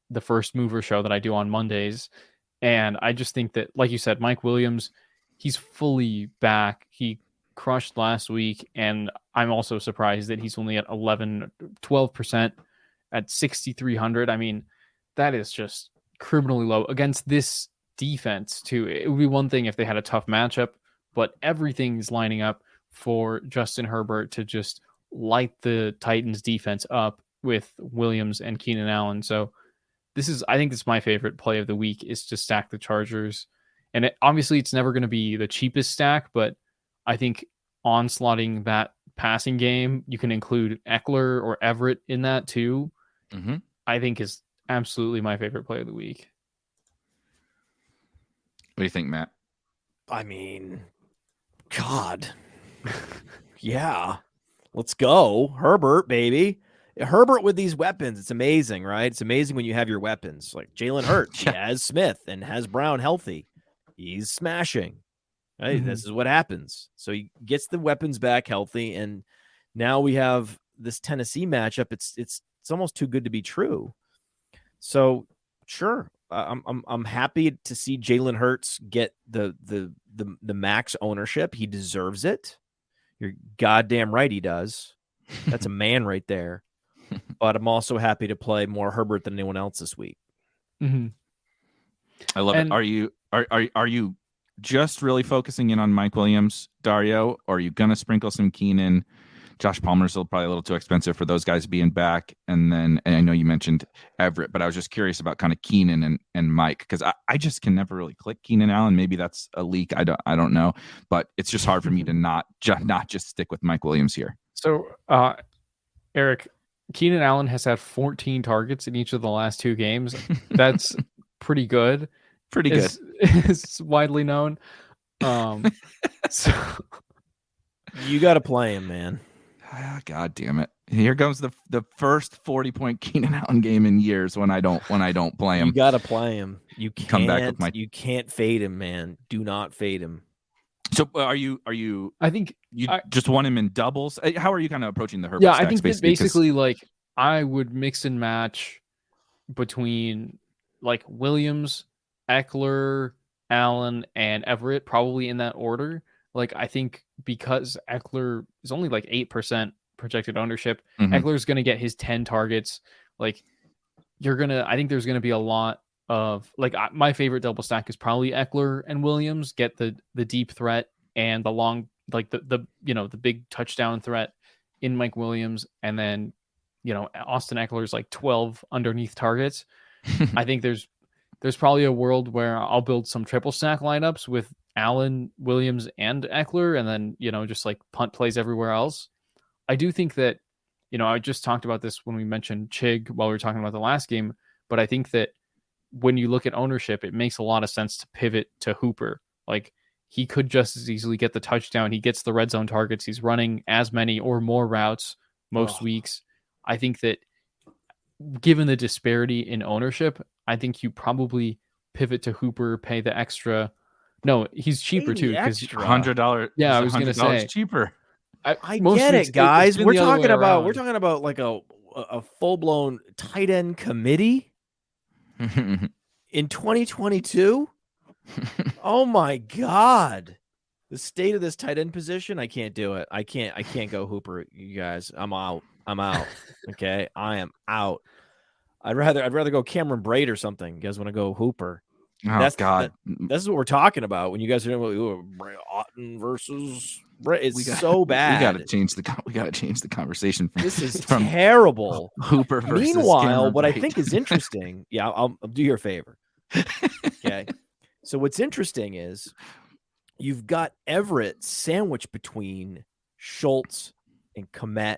the First Mover show that I do on Mondays. And I just think that, like you said, Mike Williams, he's fully back. He crushed last week. And I'm also surprised that he's only at 12% at 6,300. I mean, that is just criminally low against this defense too. It would be one thing if they had a tough matchup, but everything's lining up for Justin Herbert to just light the Titans defense up with Williams and Keenan Allen. So I think this is my favorite play of the week, is to stack the Chargers. And obviously it's never going to be the cheapest stack, but I think onslaughting that passing game, you can include Eckler or Everett in that too. I think is absolutely my favorite play of the week. What do you think, Matt? I mean, God. Yeah. Let's go. Herbert, baby. Herbert with these weapons. It's amazing, right? It's amazing when you have your weapons. Like Jalen Hurts. He has Smith and has Brown healthy. He's smashing. Right? This is what happens. So he gets the weapons back healthy, and now we have this Tennessee matchup. It's almost too good to be true. So sure. I'm happy to see Jalen Hurts get the max ownership. He deserves it. You're goddamn right he does. That's a man right there. But I'm also happy to play more Herbert than anyone else this week. I love it. Are you just really focusing in on Mike Williams, Dario, or are you gonna sprinkle some Keenan? Josh Palmer's still probably a little too expensive for those guys being back. And I know you mentioned Everett, but I was just curious about kind of Keenan and Mike, because I just can never really click Keenan Allen. Maybe that's a leak. I don't know, but it's just hard for me to not just stick with Mike Williams here. So, Eric, Keenan Allen has had 14 targets in each of the last 2 games. That's pretty good. Pretty good. It's widely known. So you got to play him, man. God damn it! Here comes the first 40-point Keenan Allen game in years when I don't play him. You got to play him. You can't come back with you can't fade him, man. Do not fade him. So are you? I think you just want him in doubles. How are you kind of approaching the Herbert? Yeah, I think basically like I would mix and match between like Williams, Eckler, Allen, and Everett, probably in that order. Like, I think because Eckler is only like 8% projected ownership, Eckler's going to get his 10 targets. Like, I think there's going to be a lot of, like, my favorite double stack is probably Eckler and Williams, get the deep threat and the long, like the big touchdown threat in Mike Williams, and then Austin Eckler's like 12 underneath targets. I think there's probably a world where I'll build some triple stack lineups with Allen, Williams, and Eckler, and then, just like punt plays everywhere else. I do think that, I just talked about this when we mentioned Chig while we were talking about the last game, but I think that when you look at ownership, it makes a lot of sense to pivot to Hooper. Like, he could just as easily get the touchdown. He gets the red zone targets. He's running as many or more routes most weeks. I think that given the disparity in ownership, I think you probably pivot to Hooper, pay the extra. No, he's cheaper too. Because $100. Yeah, I was going to say cheaper. I get it, guys. We're talking about like a full blown tight end committee in 2022. Oh my God. The state of this tight end position, I can't do it. I can't go Hooper, you guys. I'm out. Okay. I am out. I'd rather go Cameron Braid or something. You guys want to go Hooper? Oh God. This is what we're talking about when you guys are doing Otten versus Braid. It's so bad. We got to change the conversation. This is terrible. Hooper versus Meanwhile, Cameron what Braid. I think is interesting. Yeah, I'll do you a favor. Okay. So what's interesting is you've got Everett sandwiched between Schultz and Kmet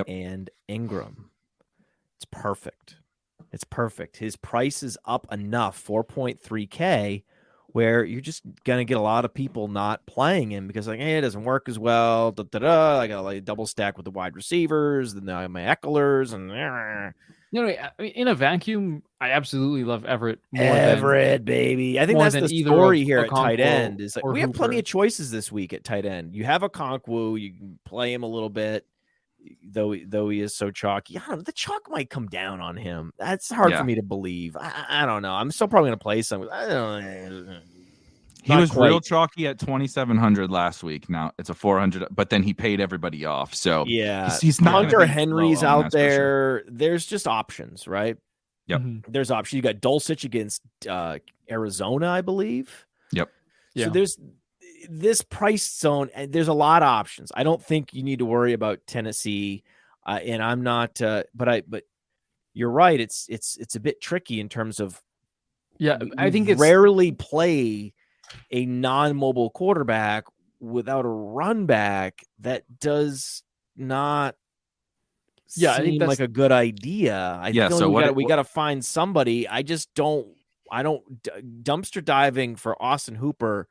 and Ingram. It's perfect. It's perfect. His price is up enough, 4.3K, where you're just going to get a lot of people not playing him because, like, hey, it doesn't work as well. I got to like double stack with the wide receivers, then I have my Ecklers, and in a vacuum, I absolutely love Everett. Baby. I think that's the story here at tight end. Is like we have plenty of choices this week at tight end. You have a Okonkwo, you can play him a little bit, though he is so chalky. The chalk might come down on him. That's hard for me to believe. I don't know. I'm still probably going to play some. I don't know. He was real chalky at 2,700 last week. Now it's a 400, but then he paid everybody off. So yeah, he's not. Hunter Henry's out there. Sure. There's just options, right? Yep. There's options. You got Dulcich against Arizona, I believe. Yep. Yeah. So there's this price zone, and there's a lot of options. I don't think you need to worry about Tennessee, and I'm not. But you're right. It's a bit tricky in terms of. Yeah, I think it's rarely play a non-mobile quarterback without a run back. That does not seem like a good idea. I feel like we got to find somebody. I don't dumpster diving for Austin Hooper,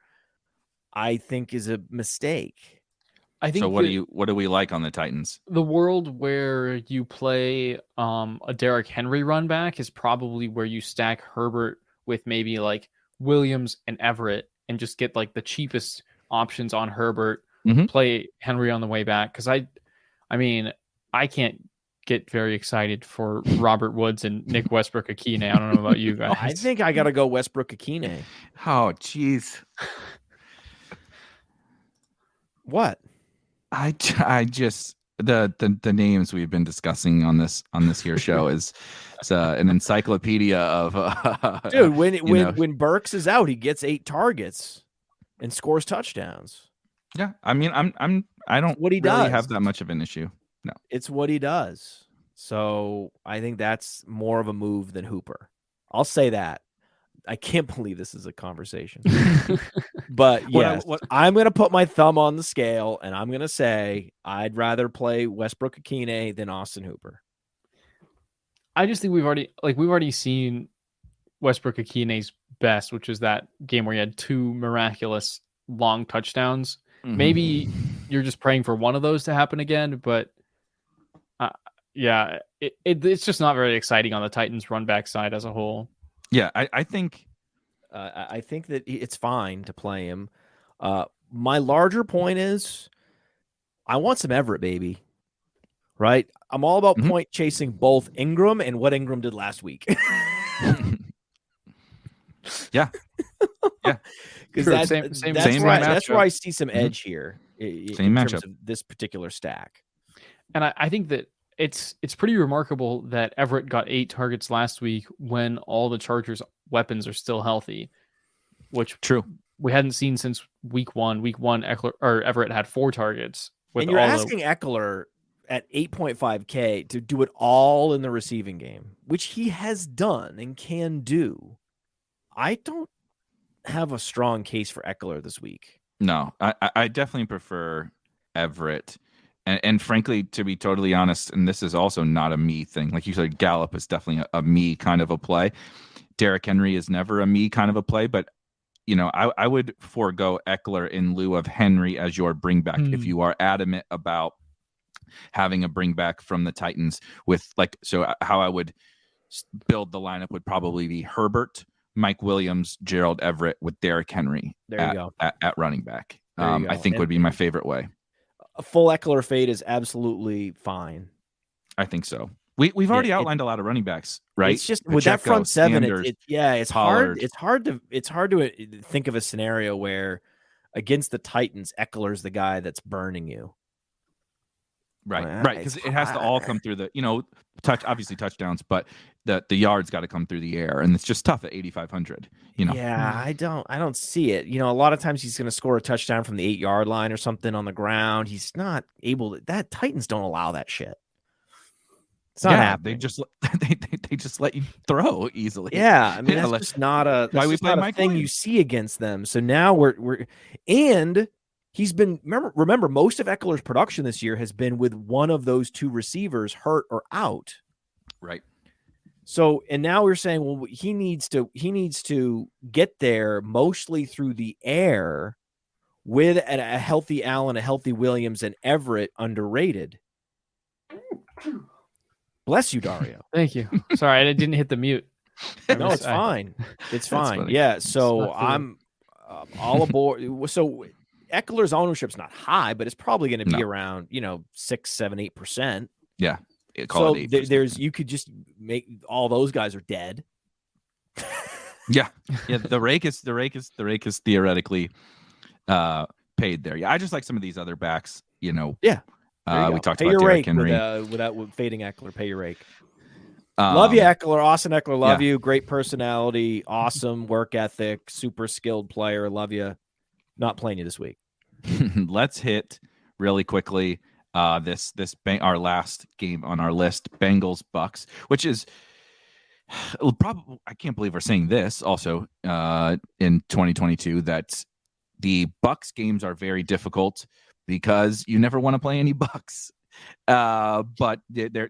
I think, is a mistake. I think. So what do we like on the Titans? The world where you play a Derrick Henry run back is probably where you stack Herbert with maybe like Williams and Everett and just get like the cheapest options on Herbert, play Henry on the way back. Cause I can't get very excited for Robert Woods and Nick Westbrook-Akine. I don't know about you guys. I think I got to go Westbrook-Akine. Oh, geez. What? I just, the names we've been discussing on this here show is an encyclopedia of dude. When Burks is out, he gets 8 targets and scores touchdowns. Yeah, I mean, I don't what he really does. have that much of an issue. No, it's what he does. So I think that's more of a move than Hooper. I'll say that. I can't believe this is a conversation. But yes, I'm going to put my thumb on the scale, and I'm going to say I'd rather play Westbrook-Akine than Austin Hooper. I just think we've already seen Westbrook-Akine's best, which is that game where he had 2 miraculous long touchdowns. Mm-hmm. Maybe you're just praying for one of those to happen again, but it's just not very exciting on the Titans run back side as a whole. Yeah, I think that it's fine to play him. My larger point is I want some Everett, baby. Right? I'm all about point chasing both Ingram and what Ingram did last week. Yeah. Because that's where I see some edge here in terms of this particular stack. And I think that it's pretty remarkable that Everett got 8 targets last week when all the Chargers weapons are still healthy, which we hadn't seen since week one. Week one, Everett had 4 targets. And you're asking Eckler at 8.5K to do it all in the receiving game, which he has done and can do, I don't have a strong case for Eckler this week. No, I definitely prefer Everett. And frankly, to be totally honest, and this is also not a me thing. Like you said, Gallup is definitely a me kind of a play. Derrick Henry is never a me kind of a play, but I would forego Eckler in lieu of Henry as your bringback if you are adamant about having a bringback from the Titans with so how I would build the lineup would probably be Herbert, Mike Williams, Gerald Everett with Derrick Henry at running back. I think would be my favorite way. A full Eckler fade is absolutely fine. I think so. We've already outlined a lot of running backs, right? It's just Pacheco, with that front seven, it's Pollard. It's hard to think of a scenario where against the Titans, Eckler's the guy that's burning you. Right, because it has to all come through the obviously touchdowns, but the yards got to come through the air, and it's just tough at 8,500. Yeah, I don't see it. A lot of times he's going to score a touchdown from the 8-yard line or something on the ground. He's not able to. That Titans don't allow that shit. It's not happening. They just let you throw easily. Yeah, I mean that's just not a thing you see against them. So now we're and he's been remember most of Eckler's production this year has been with one of those two receivers hurt or out. Right. So and now we're saying, well, he needs to get there mostly through the air with a healthy Allen, a healthy Williams, and Everett underrated. Bless you, Dario. Thank you. Sorry, I didn't hit the mute. No, it's fine. It's fine. Yeah. So I'm all aboard. So Eckler's ownership's not high, but it's probably going to be around 6, 7, 8%. Yeah. So there's you could just make all those guys are dead. Yeah. The rake is theoretically paid there. Yeah. I just like some of these other backs. Yeah. We talked about Derrick Henry without fading Eckler. Pay your rake. Love you, Eckler. Austin Eckler. Love you. Great personality. Awesome work ethic. Super skilled player. Love you. Not playing you this week. Let's hit really quickly our last game on our list, Bengals Bucks, which is probably, I can't believe we're saying this also in 2022 that the Bucks games are very difficult because you never want to play any Bucks. But their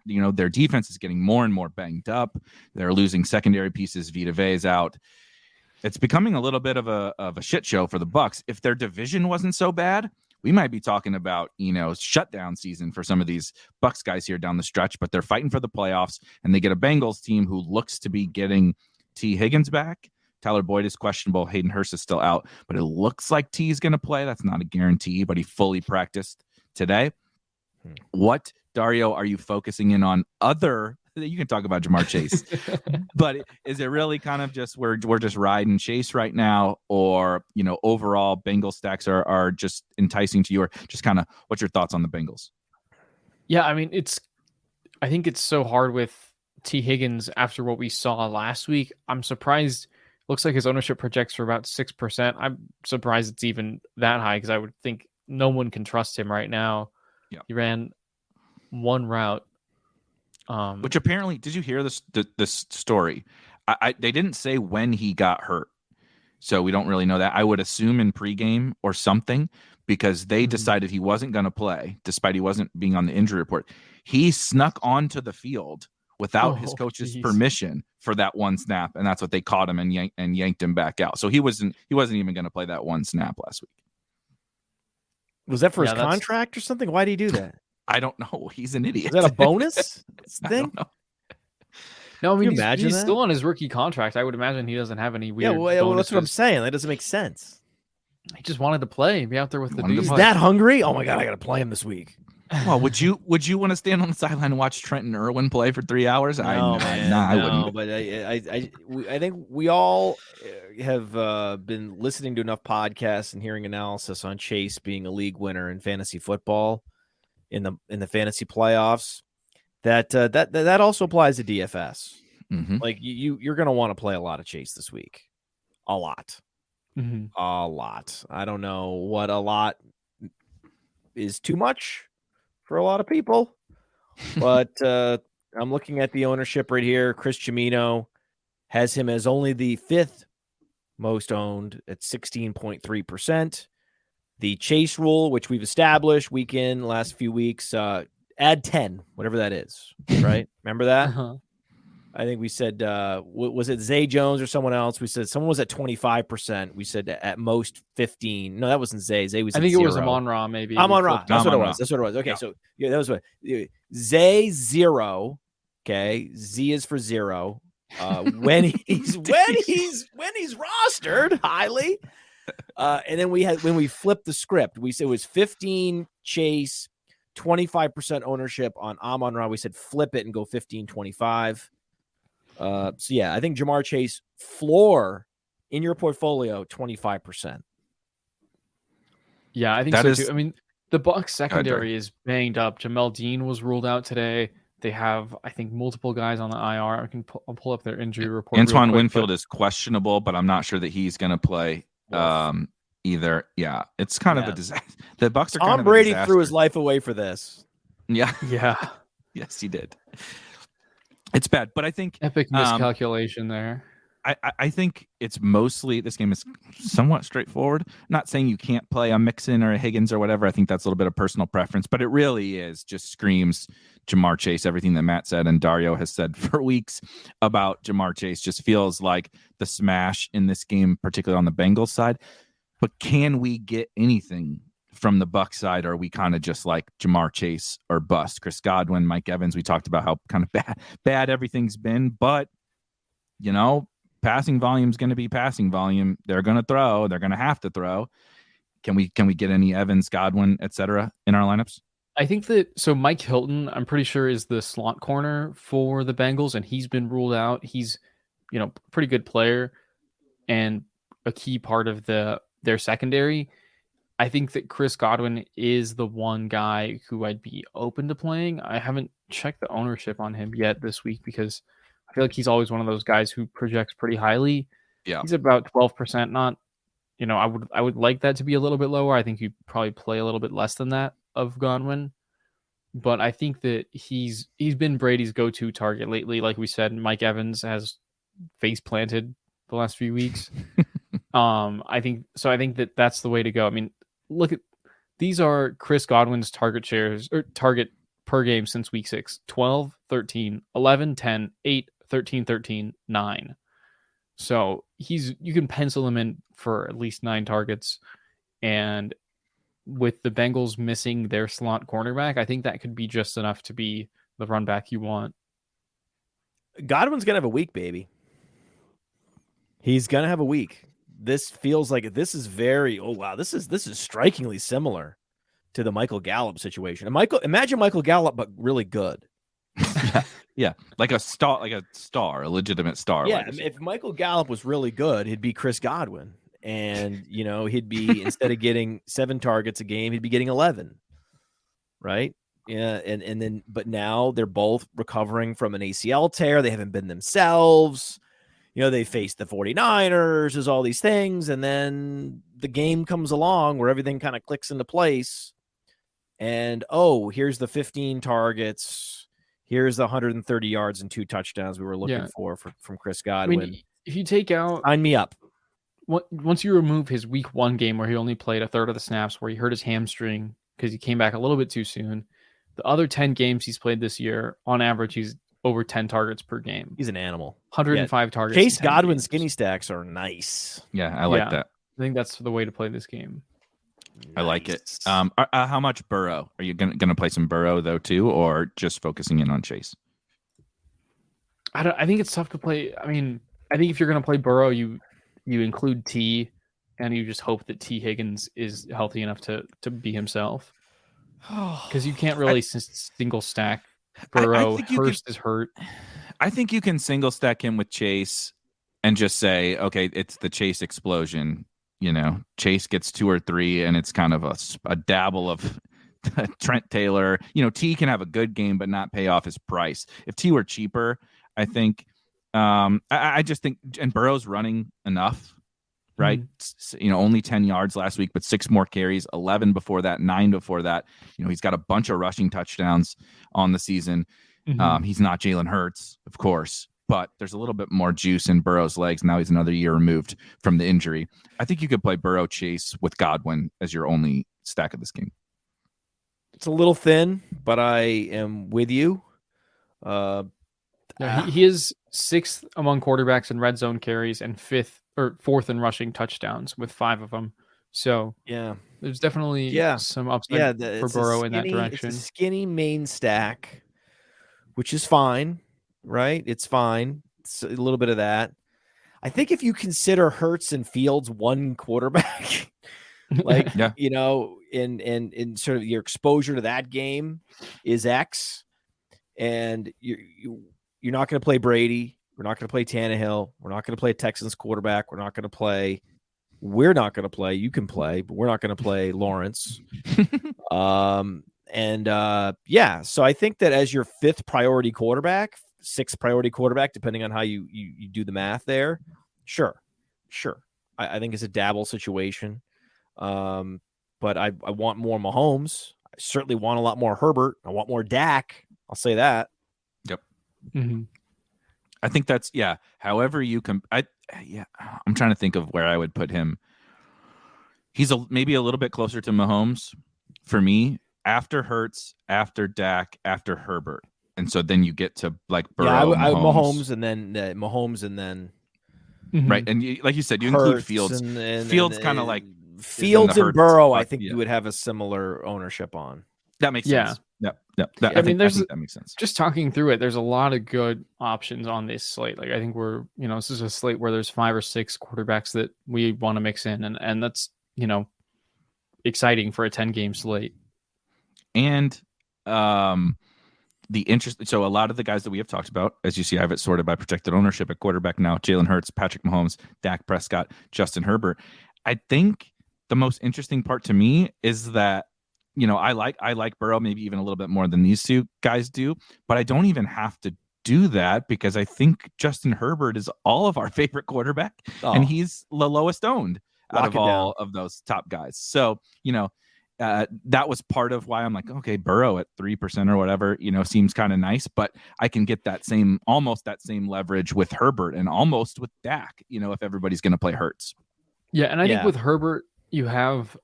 defense is getting more and more banged up. They're losing secondary pieces. Vita Vea is out. It's becoming a little bit of a shit show for the Bucks. If their division wasn't so bad, we might be talking about shutdown season for some of these Bucks guys here down the stretch. But they're fighting for the playoffs, and they get a Bengals team who looks to be getting T. Higgins back. Tyler Boyd is questionable. Hayden Hurst is still out, but it looks like T is going to play. That's not a guarantee, but he fully practiced today. What, Dario, are you focusing in on other? You can talk about Jamar Chase, but is it really kind of just we're just riding Chase right now, or overall Bengals stacks are just enticing to you, or just kind of what's your thoughts on the Bengals? Yeah, I mean I think it's so hard with T. Higgins after what we saw last week. I'm surprised. Looks like his ownership projects for about 6%. I'm surprised it's even that high because I would think no one can trust him right now. Yeah. He ran one route. Which apparently, did you hear this story? They didn't say when he got hurt, so we don't really know that. I would assume in pregame or something, because they decided he wasn't going to play, despite he wasn't being on the injury report. He snuck onto the field without his coach's permission for that one snap, and that's what they caught him and yanked him back out. So he wasn't even going to play that one snap last week. Was that for his contract or something? Why did he do that? I don't know. He's an idiot. Is that a bonus thing? I don't know. No, I mean, he's still on his rookie contract. I would imagine he doesn't have any weird bonuses. Well, that's what I'm saying. That doesn't make sense. He just wanted to play, be out there with the dudes. He's that hungry? Oh my God, I got to play him this week. Well, would you want to stand on the sideline and watch Trenton Irwin play for 3 hours? I wouldn't. But I think we all have been listening to enough podcasts and hearing analysis on Chase being a league winner in fantasy football in the fantasy playoffs. That also applies to DFS. Mm-hmm. Like you're going to want to play a lot of Chase this week, a lot. Mm-hmm. A lot. I don't know what a lot is too much for a lot of people. But I'm looking at the ownership right here. Chris Cimino has him as only the 5th most owned at 16.3%. The chase rule, which we've established week in last few weeks, add 10, whatever that is, right? Remember that? Uh-huh. I think we said, was it Zay Jones or someone else? We said someone was at 25%. We said at most 15. No, that wasn't Zay. Zay was I think 0. it was Amon-Ra, maybe. Amon-Ra. That's what it Amon-Ra. was. That's what it was. Okay, Yeah. so yeah, that was what Zay 0. Okay, Z is for 0. When he's rostered highly. And then when we flipped the script, we said it was 15 chase, 25% ownership on Amon-Ra. We said flip it and go 15-25. So yeah, I think Jamar Chase floor in your portfolio 25%. Yeah, I think so too. I mean, the Bucs secondary is banged up. Jamel Dean was ruled out today. They have, I think, multiple guys on the IR. I'll pull up their injury report. Antoine Winfield is questionable, but I'm not sure that he's going to play either. Yeah, it's kind of a disaster. The Bucs are kind of Tom Brady threw his life away for this. Yeah. Yeah. Yes, he did. It's bad, but I think epic miscalculation there. I think it's mostly, this game is somewhat straightforward. Not saying you can't play a Mixon or a Higgins or whatever. I think that's a little bit of personal preference, but it really is just screams Jamar Chase. Everything that Matt said and Dario has said for weeks about Jamar Chase just feels like the smash in this game, particularly on the Bengals side. But can we get anything from the Bucs side? Or are we kind of just like Jamar Chase or bust? Chris Godwin, Mike Evans, we talked about how kind of bad everything's been, but you know, passing volume is going to be passing volume. They're going to throw. They're going to have to throw. Can we get any Evans, Godwin, etc. in our lineups? I think that Mike Hilton, I'm pretty sure, is the slot corner for the Bengals, and he's been ruled out. He's, pretty good player and a key part of their secondary. I think that Chris Godwin is the one guy who I'd be open to playing. I haven't checked the ownership on him yet this week because I feel like he's always one of those guys who projects pretty highly. Yeah, he's about 12%. Not, I would like that to be a little bit lower. I think you probably play a little bit less than that of Godwin, but I think that he's been Brady's go-to target lately. Like we said, Mike Evans has face planted the last few weeks. I think that that's the way to go. I mean, look at these are Chris Godwin's target shares or target per game since week 6: 12, 13, 11, 10, 8, 13, 13, 9. So you can pencil him in for at least 9 targets. And with the Bengals missing their slot cornerback, I think that could be just enough to be the run back you want. Godwin's going to have a week, baby. He's going to have a week. This feels like this is this is strikingly similar to the Michael Gallup situation. And imagine Michael Gallup, but really good. Yeah, like a star, a legitimate star. Yeah, if Michael Gallup was really good, he'd be Chris Godwin, and he'd be instead of getting 7 targets a game, he'd be getting 11. Right? Yeah, and then but now they're both recovering from an ACL tear. They haven't been themselves. They face the 49ers, there's all these things, and then the game comes along where everything kind of clicks into place. And here's the 15 targets. Here's the 130 yards and 2 touchdowns we were looking for from Chris Godwin. I mean, if you take out... Sign me up. Once you remove his week 1 game where he only played a third of the snaps, where he hurt his hamstring because he came back a little bit too soon, the other 10 games he's played this year, on average, he's over 10 targets per game. He's an animal. 105 targets. Chase Godwin's skinny stacks are nice. Yeah, I like that. I think that's the way to play this game. I like it. How much Burrow? Are you gonna play some Burrow though too, or just focusing in on Chase? I think it's tough to play. I mean, I think if you're gonna play Burrow, you include T, and you just hope that T Higgins is healthy enough to be himself. Because you can't really single stack Burrow. Hurst is hurt. I think you can single stack him with Chase and just say, okay, it's the Chase explosion. Chase gets 2 or 3, and it's kind of a dabble of Trent Taylor. T can have a good game, but not pay off his price. If T were cheaper, I think I just think, and Burrow's running enough right? Only 10 yards last week, but 6 more carries, 11 before that, 9 before that. He's got a bunch of rushing touchdowns on the season. He's not Jalen Hurts, of course, but there's a little bit more juice in Burrow's legs. Now he's another year removed from the injury. I think you could play Burrow, Chase with Godwin as your only stack of this game. It's a little thin, but I am with you. He is 6th among quarterbacks in red zone carries and 4th in rushing touchdowns with 5 of them. So yeah, there's definitely some upside for Burrow in that direction. It's a skinny main stack, which is fine, right? It's fine. It's a little bit of that. I think if you consider Hurts and Fields one quarterback, like in sort of your exposure to that game is X, and you're not going to play Brady. We're not going to play Tannehill. We're not going to play Texans quarterback. We're not going to play. You can play, but we're not going to play Lawrence. So I think that as your 5th priority quarterback, 6th priority quarterback, depending on how you do the math there, sure. I think it's a dabble situation. But I want more Mahomes. I certainly want a lot more Herbert. I want more Dak. I'll say that. Yep. I think that's however you can. I'm trying to think of where I would put him. He's maybe a little bit closer to Mahomes for me, after Hurts, after Dak, after Herbert, and so then you get to like Burrow, Mahomes, and then Mahomes, and then right, and like you said, you include Fields. Fields kind of like Fields and Burrow. I think you would have a similar ownership on. That makes sense. Yep. I think that makes sense. Just talking through it, there's a lot of good options on this slate. Like I think this is a slate where there's 5 or 6 quarterbacks that we want to mix in, and that's exciting for a 10-game slate. And the interest. So a lot of the guys that we have talked about, as you see, I have it sorted by projected ownership at quarterback now: Jalen Hurts, Patrick Mahomes, Dak Prescott, Justin Herbert. I think the most interesting part to me is that. I like Burrow maybe even a little bit more than these 2 guys do, but I don't even have to do that because I think Justin Herbert is all of our favorite quarterback, and he's the lowest owned out of all of those top guys. So, that was part of why I'm like, okay, Burrow at 3% or whatever, seems kind of nice, but I can get almost that same leverage with Herbert and almost with Dak, if everybody's going to play Hurts. Yeah. And I think with Herbert, you have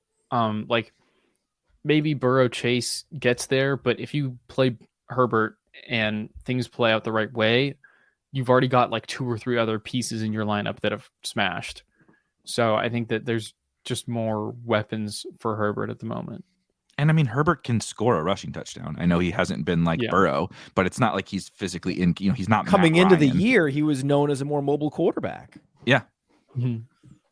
maybe Burrow Chase gets there, but if you play Herbert and things play out the right way, you've already got like 2 or 3 other pieces in your lineup that have smashed. So I think that there's just more weapons for Herbert at the moment. And I mean, Herbert can score a rushing touchdown. I know he hasn't been like Burrow, but it's not like he's physically he's not coming into the year. He was known as a more mobile quarterback. Yeah.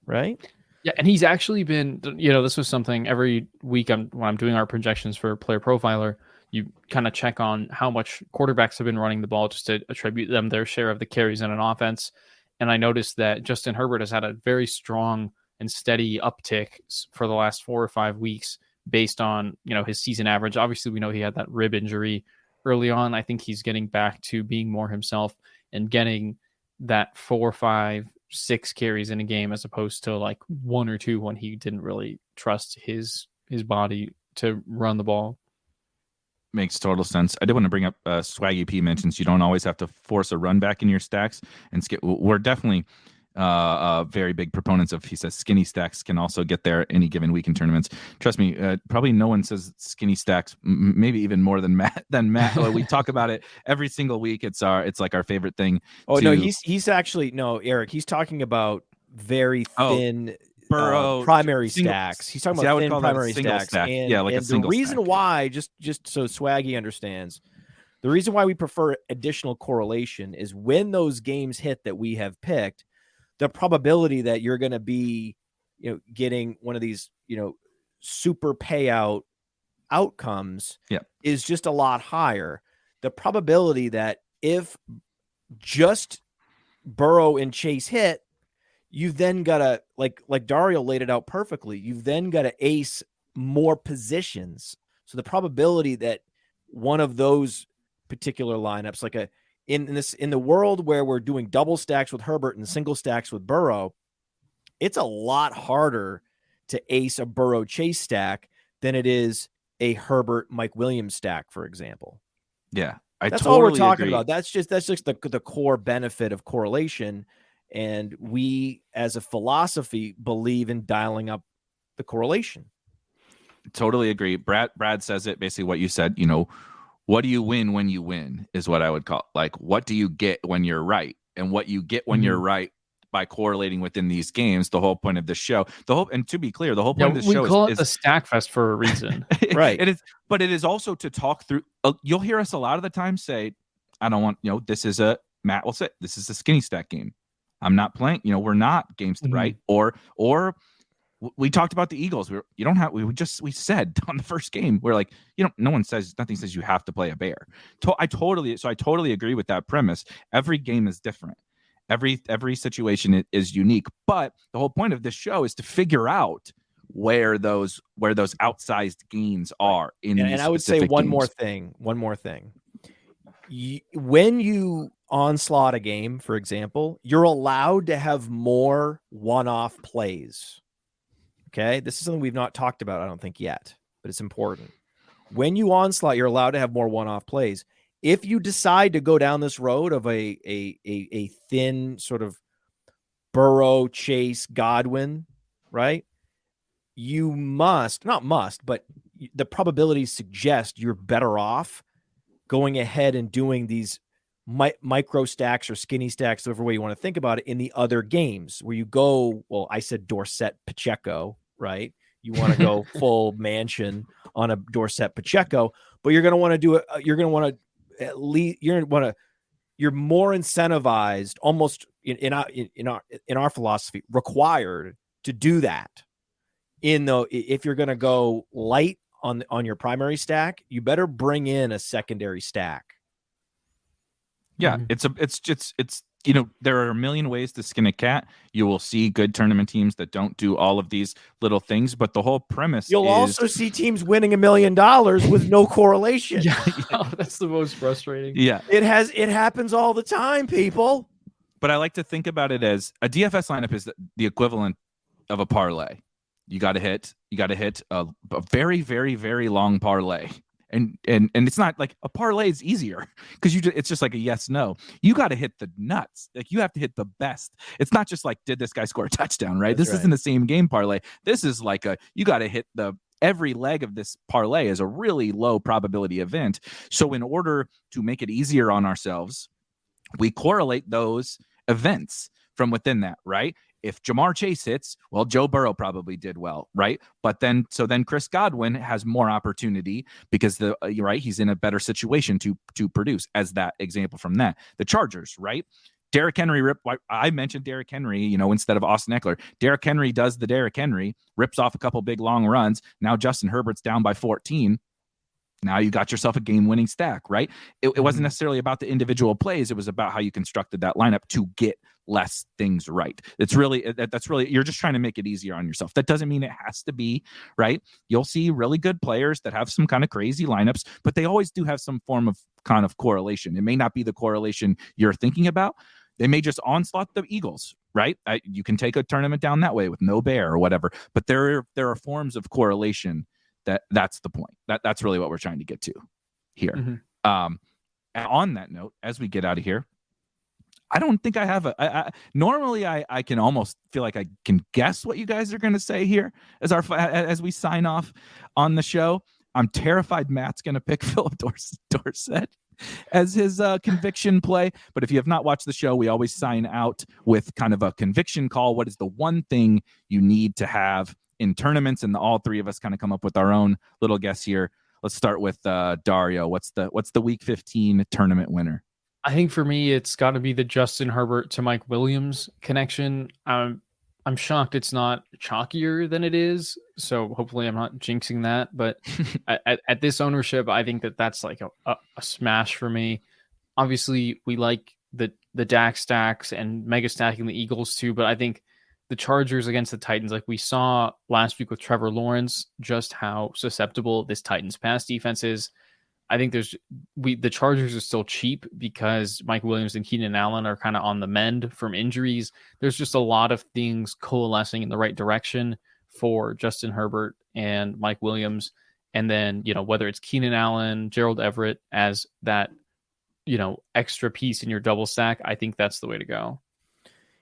Right. Yeah, and he's actually been, this was something every week when I'm doing our projections for Player Profiler, you kind of check on how much quarterbacks have been running the ball just to attribute them their share of the carries in an offense. And I noticed that Justin Herbert has had a very strong and steady uptick for the last 4 or 5 weeks based on, his season average. Obviously, we know he had that rib injury early on. I think he's getting back to being more himself and getting that 4, 5, 6 carries in a game as opposed to like 1 or 2 when he didn't really trust his body to run the ball. Makes total sense. I did want to bring up Swaggy P mentions you don't always have to force a run back in your stacks, and we're definitely very big proponents of. He says skinny stacks can also get there any given week in tournaments. Trust me, probably no one says skinny stacks, maybe even more than Matt. We talk about it every single week. It's like our favorite thing. No, he's actually Eric. He's talking about very thin. Burrow primary stacks. He's talking about thin primary stacks. Stack. And, like a single the reason stack. why, just so Swaggy understands, the reason why we prefer additional correlation is when those games hit that we have picked, the probability that you're going to be, getting one of these, super payout outcomes is just a lot higher. The probability that if just Burrow and Chase hit, you've then got to, like Dario laid it out perfectly, you've then got to ace more positions. So the probability that one of those particular lineups, like in the world where we're doing double stacks with Herbert and single stacks with Burrow, it's a lot harder to ace a Burrow Chase stack than it is a Herbert Mike Williams stack, for example. Yeah, that's totally all we're talking agree. about. That's just the core benefit of correlation. And we, as a philosophy, believe in dialing up the correlation. Totally agree. Brad says it basically what you said. You know, what do you win when you win is what I would call, like, what do you get when you're right, and what you get when you're right by correlating within these games. The whole point of this show, and to be clear, the whole point of this show we call it the Stackfest for a reason. Right. It is, but it is also to talk through. You'll hear us a lot of the time say, I don't want, this is a, Matt will say, this is a skinny stack game. I'm not playing, we're not games, right? Or we talked about the Eagles. We said on the first game, we're like, nothing says you have to play a bear. I totally agree with that premise. Every game is different. Every situation is unique. But the whole point of this show is to figure out where those outsized gains are in these. And I would say one more thing. When you onslaught a game, for example, you're allowed to have more one-off plays. Okay, this is something we've not talked about, I don't think, yet, but it's important. When you onslaught, you're allowed to have more one-off plays. If you decide to go down this road of a thin sort of Burrow, Chase, Godwin, right? You but the probabilities suggest you're better off going ahead and doing these micro stacks or skinny stacks, whatever way you want to think about it, in the other games where you go, well, I said Dorsett Pacheco, right? You want to go full mansion on a Dorsett Pacheco, but you're going to want to do it. You're going to want to at least, you're more incentivized, almost in our philosophy, required to do that. If you're going to go light on your primary stack, you better bring in a secondary stack. Yeah, it's there are a million ways to skin a cat. You will see good tournament teams that don't do all of these little things, but the whole premise You'll also see teams winning $1 million with no correlation. Yeah. Oh, that's the most frustrating. Yeah. It happens all the time, people. But I like to think about it as a DFS lineup is the equivalent of a parlay. You got to hit a very, very, very long parlay. And it's not like a parlay is easier because it's just like a yes, no. You got to hit the nuts. Like you have to hit the best. It's not just like, did this guy score a touchdown, right? This isn't the same game parlay. This is like you got to hit every leg of this parlay is a really low probability event. So in order to make it easier on ourselves, we correlate those events from within that, right? If Jamar Chase hits, well, Joe Burrow probably did well, right? But then Chris Godwin has more opportunity because he's in a better situation to produce, as that example from that. The Chargers, right? Derrick Henry I mentioned Derrick Henry, instead of Austin Eckler. Derrick Henry does the Derrick Henry, rips off a couple big long runs. Now Justin Herbert's down by 14. Now you got yourself a game-winning stack, right? It wasn't necessarily about the individual plays. It was about how you constructed that lineup to get less things right. That's really, you're just trying to make it easier on yourself. That doesn't mean it has to be, right? You'll see really good players that have some kind of crazy lineups, but they always do have some form of kind of correlation. It may not be the correlation you're thinking about. They may just onslaught the Eagles, right? You can take a tournament down that way with no bear or whatever, but there are forms of correlation. That's the point. That's really what we're trying to get to here. And on that note, as we get out of here, I don't think I have normally I can almost feel like I can guess what you guys are going to say here as we sign off on the show. I'm terrified Matt's going to pick Philip Dorsett as his conviction play. But if you have not watched the show, we always sign out with kind of a conviction call. What is the one thing you need to have in tournaments? And all three of us kind of come up with our own little guess here. Let's start with Dario. What's the week 15 tournament winner? I think for me, it's got to be the Justin Herbert to Mike Williams connection. I'm shocked it's not chalkier than it is. So hopefully I'm not jinxing that. But at this ownership, I think that's like a smash for me. Obviously, we like the DAX stacks and mega stacking the Eagles too. But I think the Chargers against the Titans, like we saw last week with Trevor Lawrence, just how susceptible this Titans pass defense is. I think the Chargers are still cheap because Mike Williams and Keenan Allen are kind of on the mend from injuries. There's just a lot of things coalescing in the right direction for Justin Herbert and Mike Williams. And then, whether it's Keenan Allen, Gerald Everett as that, extra piece in your double stack, I think that's the way to go.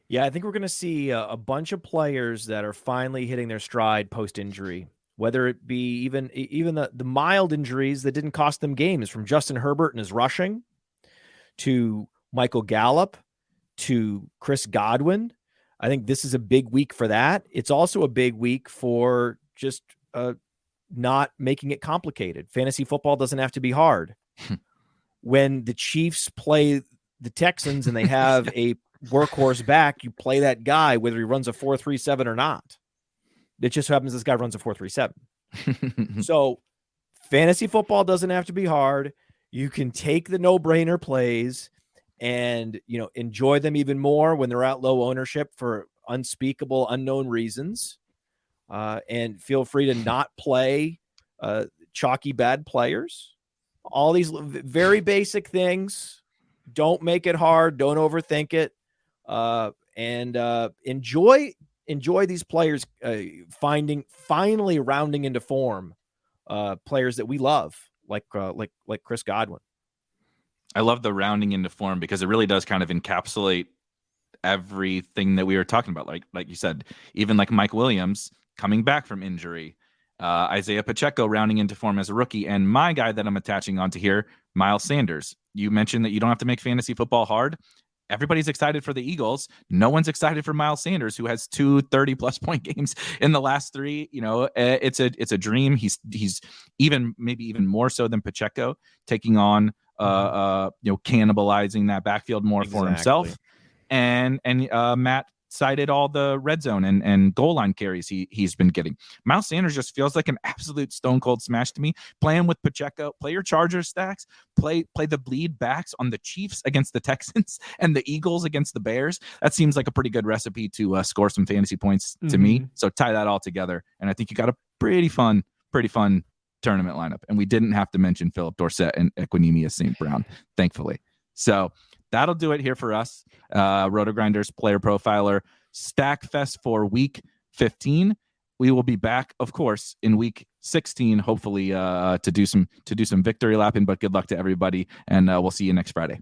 Yeah, I think we're going to see a bunch of players that are finally hitting their stride post-injury, whether it be even the mild injuries that didn't cost them games, from Justin Herbert and his rushing to Michael Gallup to Chris Godwin. I think this is a big week for that. It's also a big week for just not making it complicated. Fantasy football doesn't have to be hard. When the Chiefs play the Texans and they have a workhorse back, you play that guy whether he runs a 4.37 or not. It just happens this guy runs a 4.37. So fantasy football doesn't have to be hard. You can take the no-brainer plays and enjoy them even more when they're at low ownership for unspeakable, unknown reasons. And feel free to not play chalky bad players. All these very basic things. Don't make it hard. Don't overthink it. And enjoy these players finally rounding into form. Players that we love, like Chris Godwin. I love the rounding into form because it really does kind of encapsulate everything that we were talking about. Like you said, even like Mike Williams coming back from injury, Isaiah Pacheco rounding into form as a rookie, and my guy that I'm attaching onto here, Miles Sanders. You mentioned that you don't have to make fantasy football hard. Everybody's excited for the Eagles. No one's excited for Miles Sanders, who has 2 30-plus point games in the last 3. It's a dream. He's maybe even more so than Pacheco, taking on cannibalizing that backfield more for himself. And Matt cited all the red zone and goal line carries he's been getting. Miles Sanders just feels like an absolute stone cold smash to me. Playing with Pacheco, play your Chargers stacks, play the bleed backs on the Chiefs against the Texans and the Eagles against the Bears. That seems like a pretty good recipe to score some fantasy points to me. So tie that all together, and I think you got a pretty fun tournament lineup. And we didn't have to mention Philip Dorsett and Equinemius St. Brown, thankfully. So that'll do it here for us. RotoGrinders Player Profiler Stackfest for week 15. We will be back, of course, in week 16, hopefully to do some victory lapping. But good luck to everybody, and we'll see you next Friday.